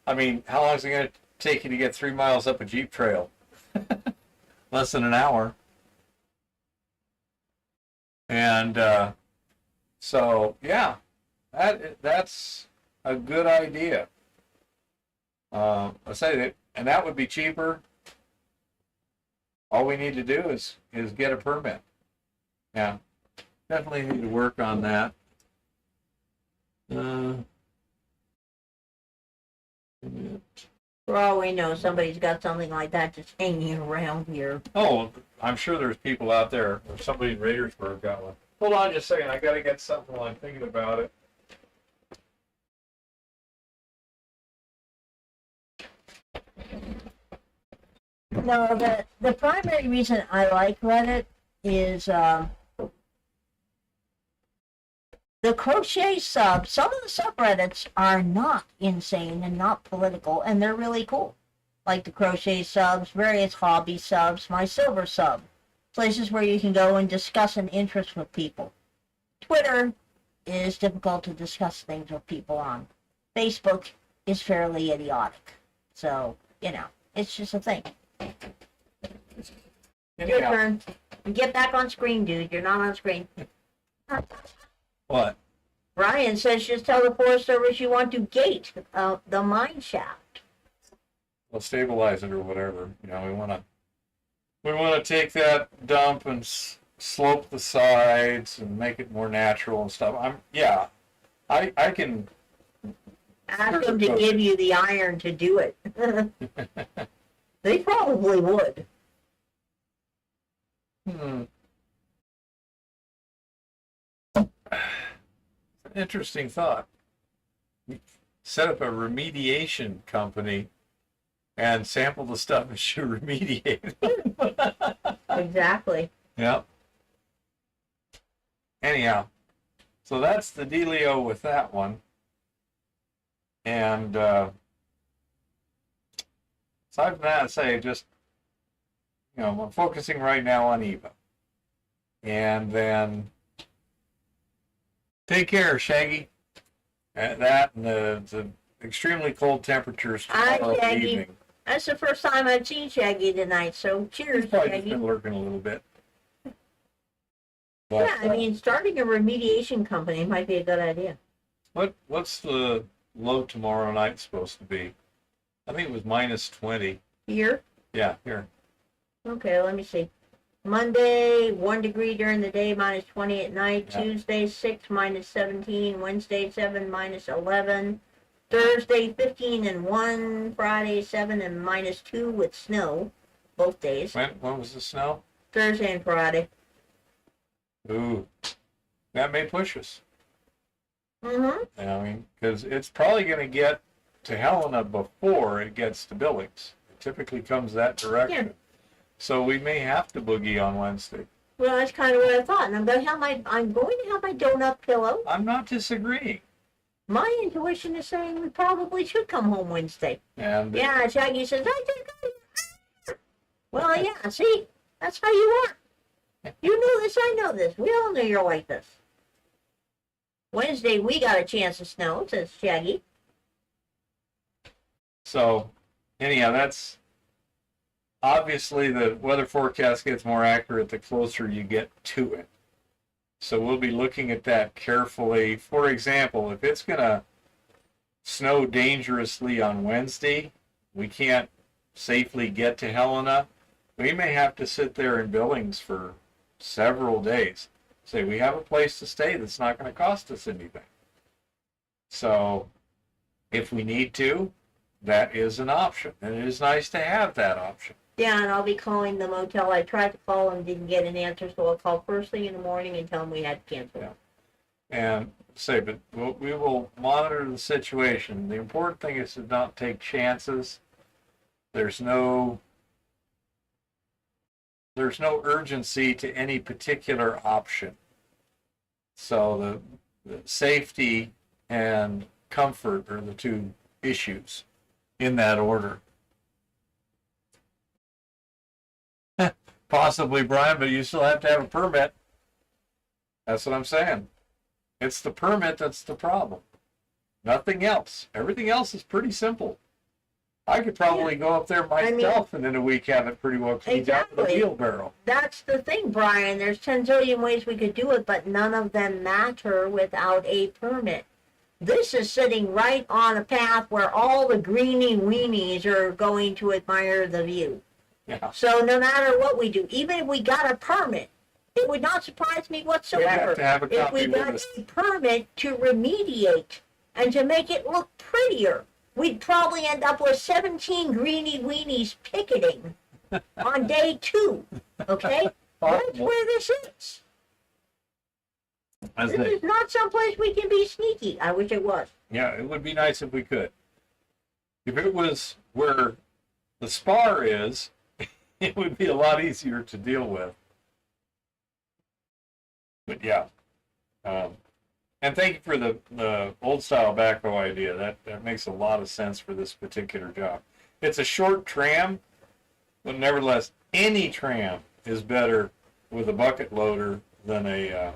I mean, how long is it going to take you to get 3 miles up a Jeep trail? Less than an hour. And so, yeah, that's a good idea. I say that, and that would be cheaper. All we need to do is get a permit. Yeah, definitely need to work on that. For all we know, somebody's got something like that just hanging around here. Oh, I'm sure there's people out there, or somebody in Raidersburg got one. Hold on just a second, I gotta get something while I'm thinking about it. No, the primary reason I like Reddit is the crochet subs. Some of the subreddits are not insane and not political, and they're really cool. Like the crochet subs, various hobby subs, my silver sub. Places where you can go and discuss an interest with people. Twitter is difficult to discuss things with people on. Facebook is fairly idiotic. So, it's just a thing. Your turn. Get back on screen, dude. You're not on screen. What? Brian says just tell the Forest Service you want to gate the mine shaft. Well, stabilize it or whatever. We want to take that dump and slope the sides and make it more natural and stuff. I can Ask them to give you the iron to do it. They probably would. Interesting thought. Set up a remediation company and sample the stuff as you remediate. Exactly. Yep. Anyhow, so that's the dealio with that one. And aside from that, say just, I'm focusing right now on Eva. And then take care, Shaggy. And that and the extremely cold temperatures Hi, tomorrow Shaggy. evening. That's the first time I've seen Shaggy tonight, so cheers, He's probably just Shaggy. been lurking a little bit. But, Yeah, I mean, starting a remediation company might be a good idea. what's the low tomorrow night supposed to be? I think it was -20. Here? Yeah, here. Okay, let me see. Monday, 1 degree during the day, -20 at night. Yeah. Tuesday, 6, -17. Wednesday, 7, -11. Thursday, 15 and 1. Friday, 7 and -2 with snow. Both days. When was the snow? Thursday and Friday. Ooh, that may push us. Mm-hmm. I mean, because it's probably going to get to Helena before it gets to Billings. It typically comes that direction. Yeah. So we may have to boogie on Wednesday. Well, that's kind of what I thought. And I'm going to have my donut pillow. I'm not disagreeing. My intuition is saying we probably should come home Wednesday. And Yeah, Shaggy says, I think well, yeah, see, that's how you are. You know this, I know this. We all know you're like this. Wednesday, we got a chance of snow, says Shaggy. so, anyhow, that's obviously the weather forecast gets more accurate the closer you get to it. So we'll be looking at that carefully. For example, if it's going to snow dangerously on Wednesday, we can't safely get to Helena, we may have to sit there in Billings for several days. Say, we have a place to stay that's not going to cost us anything. So if we need to, that is an option. And it is nice to have that option. Yeah, and I'll be calling the motel. I tried to call them, didn't get an answer, so I'll call first thing in the morning and tell them we had to cancel. Yeah. And say, but we will monitor the situation. The important thing is to not take chances. There's no urgency to any particular option. So the safety and comfort are the two issues in that order. Possibly, Brian, but you still have to have a permit. That's what I'm saying. It's the permit that's the problem. Nothing else. Everything else is pretty simple. I could probably go up there myself and in a week have it pretty well cleaned out with a Exactly. wheelbarrow. That's the thing, Brian. There's 10 zillion ways we could do it, but none of them matter without a permit. This is sitting right on a path where all the greenie weenies are going to admire the view. Yeah. So no matter what we do, even if we got a permit, it would not surprise me whatsoever We'd have to have a if copy we with got us. a permit to remediate and to make it look prettier. We'd probably end up with 17 greenie weenies picketing on day 2. Okay? That's where this is. As This they, is not someplace we can be sneaky. I wish it was. yeah, it would be nice if we could. If it was where the spar is, it would be a lot easier to deal with. But yeah. And thank you for the old style backhoe idea. That makes a lot of sense for this particular job. It's a short tram, but nevertheless, any tram is better with a bucket loader than a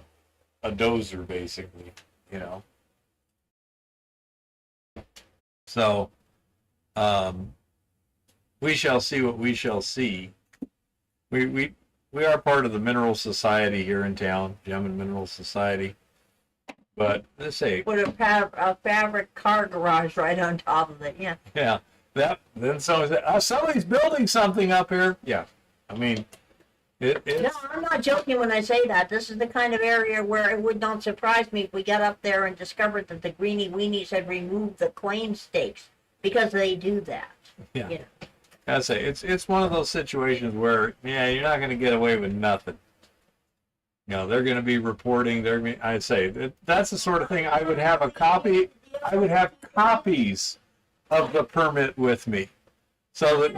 dozer, basically, you know. So, we shall see what we shall see. We are part of the Mineral Society here in town, Gem and Mineral Society. But let's say, Put a fabric car garage right on top of it. Yeah. yeah, that then someone said, somebody's building something up here. Yeah, I mean, It, No, it's, I'm not joking when I say that. This is the kind of area where it would not surprise me if we got up there and discovered that the greenie weenies had removed the claim stakes, because they do that. yeah. You know. I say it's one of those situations where, yeah, you're not going to get away with nothing. You know, they're going to be reporting. I'd say that's the sort of thing I would have a copy. I would have copies of the permit with me, so that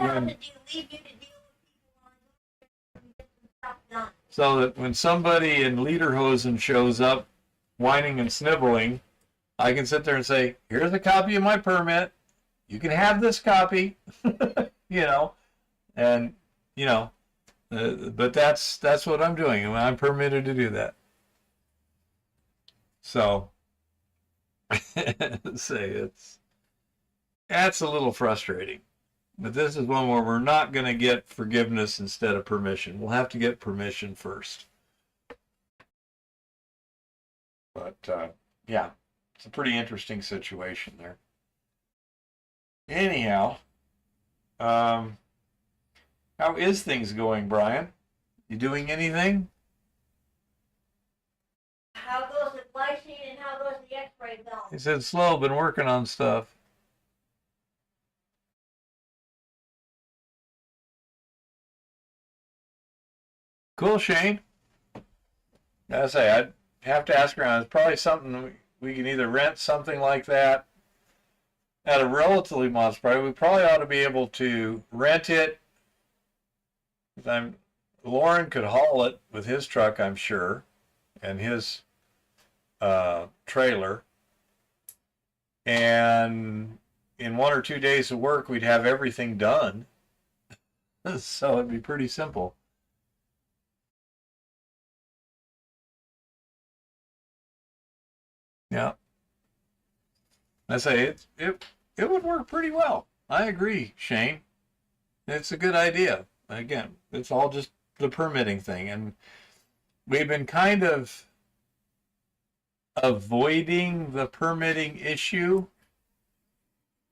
when somebody in Lederhosen shows up, whining and sniveling, I can sit there and say, "Here's a copy of my permit. You can have this copy." You know, and you know, but that's what I'm doing. I'm permitted to do that. So, say that's a little frustrating. But this is one where we're not going to get forgiveness instead of permission. We'll have to get permission first. But yeah, it's a pretty interesting situation there. Anyhow. How is things going, Brian? You doing anything? How goes the glycine and how goes the X-ray film? He said, slow, been working on stuff. Cool, Shane. I say, I'd have to ask around. It's probably something we can either rent something like that at a relatively modest price. We probably ought to be able to rent it. Lauren could haul it with his truck, I'm sure, and his trailer. And in 1 or 2 days of work, we'd have everything done. So it'd be pretty simple. Yeah. I say it would work pretty well. I agree, Shane. It's a good idea. Again, it's all just the permitting thing. And we've been kind of avoiding the permitting issue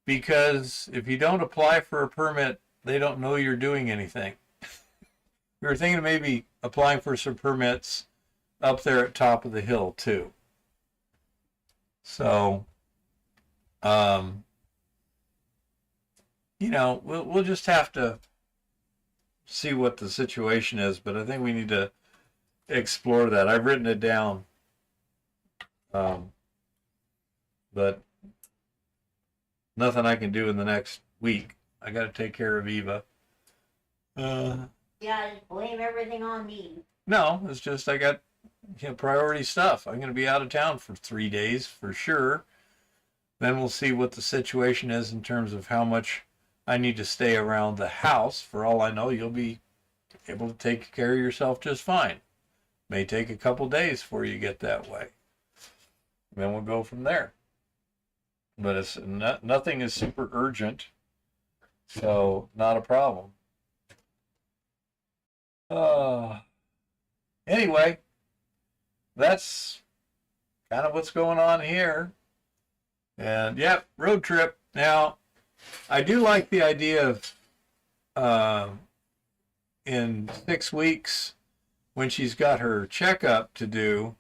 because if you don't apply for a permit, they don't know you're doing anything. We were thinking of maybe applying for some permits up there at top of the hill too. So, you know, we'll just have to see what the situation is, but I think we need to explore that. I've written it down, but nothing I can do in the next week. I got to take care of Eva. Yeah, just blame everything on me. No, it's just I got priority stuff. I'm going to be out of town for 3 days for sure. Then we'll see what the situation is in terms of how much I need to stay around the house. For all I know, you'll be able to take care of yourself just fine. May take a couple days before you get that way. Then we'll go from there. But it's nothing is super urgent, so not a problem. Anyway, that's kind of what's going on here. And yep, road trip. Now, I do like the idea of in 6 weeks when she's got her checkup to do,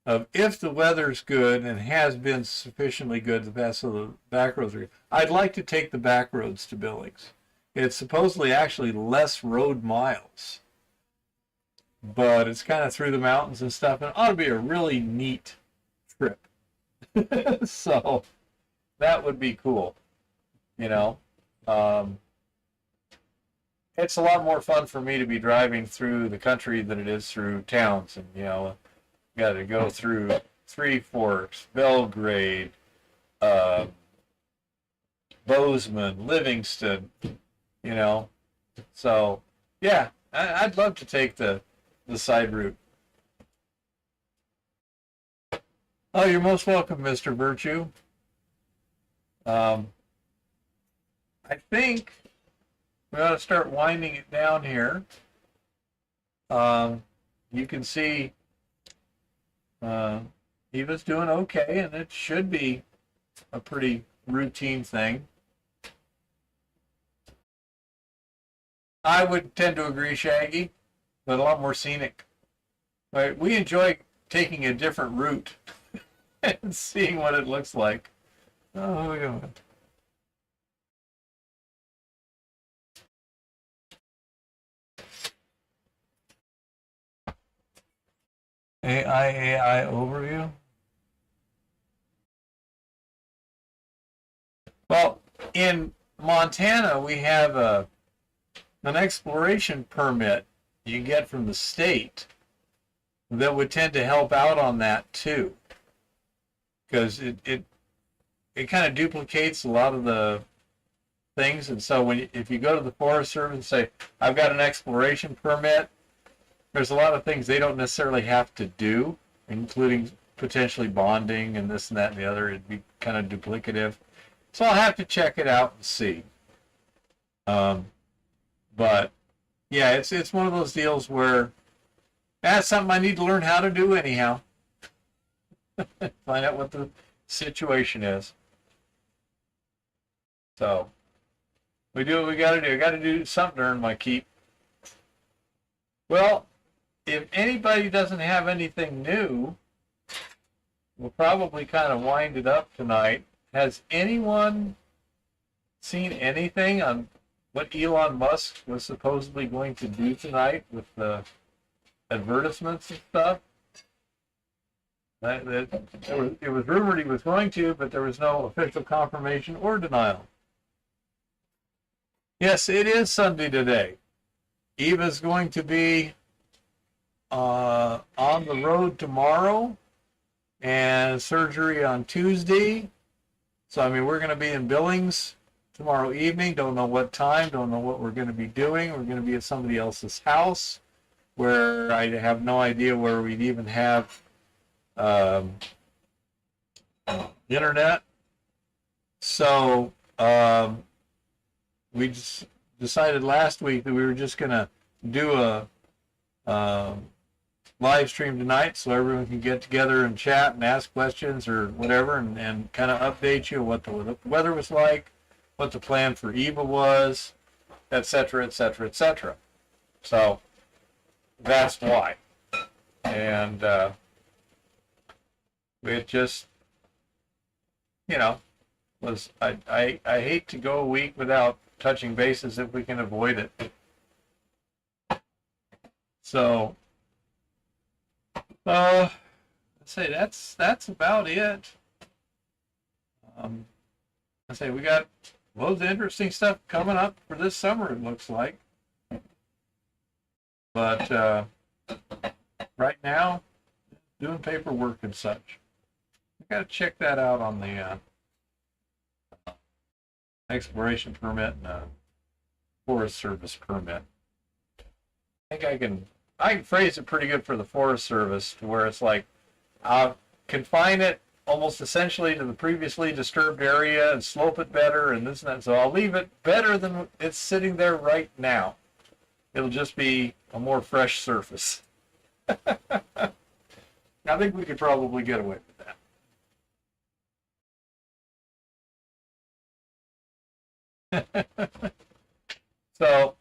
of if the weather's good and has been sufficiently good to pass the back roads. I'd like to take the back roads to Billings. It's supposedly actually less road miles, but it's kind of through the mountains and stuff, and it ought to be a really neat trip. So that would be cool, you know. It's a lot more fun for me to be driving through the country than it is through towns, and you know, got to go through Three Forks, Belgrade, Bozeman, Livingston, you know. So yeah, I'd love to take the side route. Oh, you're most welcome, Mr. Virtue. I think we ought to start winding it down here. You can see Eva's doing okay, and it should be a pretty routine thing. I would tend to agree, Shaggy, but a lot more scenic. Right? We enjoy taking a different route and seeing what it looks like. Oh, look at that. AI overview. Well, in Montana, we have an exploration permit you get from the state that would tend to help out on that too, because it kind of duplicates a lot of the things. And so if you go to the Forest Service and say, I've got an exploration permit, there's a lot of things they don't necessarily have to do, including potentially bonding and this and that and the other. It'd be kind of duplicative. So I'll have to check it out and see. But yeah, it's one of those deals where that's something I need to learn how to do anyhow. Find out what the situation is. So we do what we got to do. I got to do something to earn my keep. Well, if anybody doesn't have anything new, we'll probably kind of wind it up tonight. Has anyone seen anything on what Elon Musk was supposedly going to do tonight with the advertisements and stuff? It was rumored he was going to, but there was no official confirmation or denial. Yes, it is Sunday today. Eva's going to be on the road tomorrow and surgery on Tuesday. So, I mean, we're going to be in Billings tomorrow evening. Don't know what time, don't know what we're going to be doing. We're going to be at somebody else's house where I have no idea where we'd even have internet. So, we just decided last week that we were just going to do a live stream tonight so everyone can get together and chat and ask questions or whatever, and kind of update you what the weather was like, what the plan for Eva was, etc., etc., etc. So that's why. And it just, was I hate to go a week without touching bases if we can avoid it. So let's say that's about it. I say we got loads of interesting stuff coming up for this summer, it looks like. But right now, doing paperwork and such. I got to check that out on the exploration permit and Forest Service permit. I think I can phrase it pretty good for the Forest Service to where it's like I'll confine it almost essentially to the previously disturbed area and slope it better and this and that. So I'll leave it better than it's sitting there right now. It'll just be a more fresh surface. I think we could probably get away with that. So,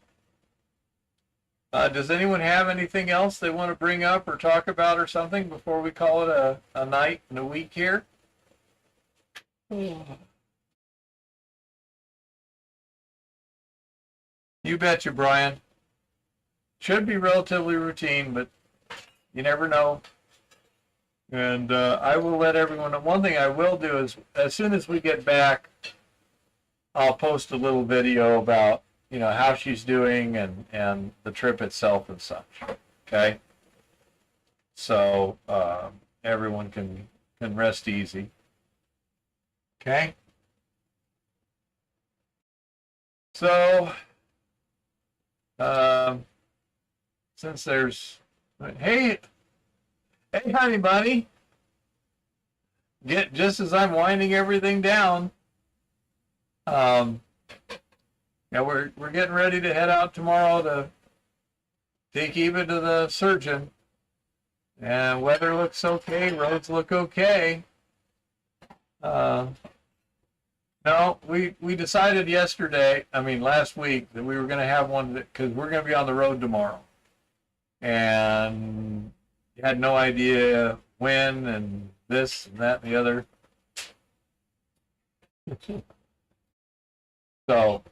does anyone have anything else they want to bring up or talk about or something before we call it a night and a week here? You betcha, Brian. Should be relatively routine, but you never know. And I will let everyone know. One thing I will do is, as soon as we get back, I'll post a little video about, how she's doing and the trip itself and such. Okay? So everyone can rest easy. Okay? So, since there's, hey, honey bunny, just as I'm winding everything down, yeah, we're getting ready to head out tomorrow to take Eva to the surgeon, and weather looks okay, roads look okay. No, we decided last week that we were going to have one because we're going to be on the road tomorrow. and had no idea when and this and that and the other. So,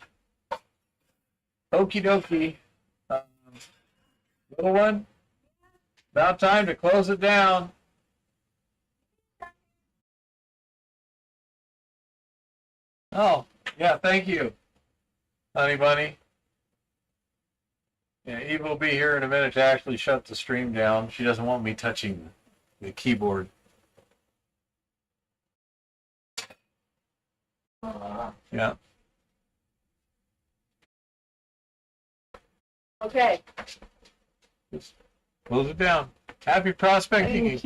okie dokie. Little one, about time to close it down. Oh, yeah, thank you, honey bunny. Yeah, Eve will be here in a minute to actually shut the stream down. She doesn't want me touching the keyboard. Yeah. Okay. Just close it down. Happy prospecting.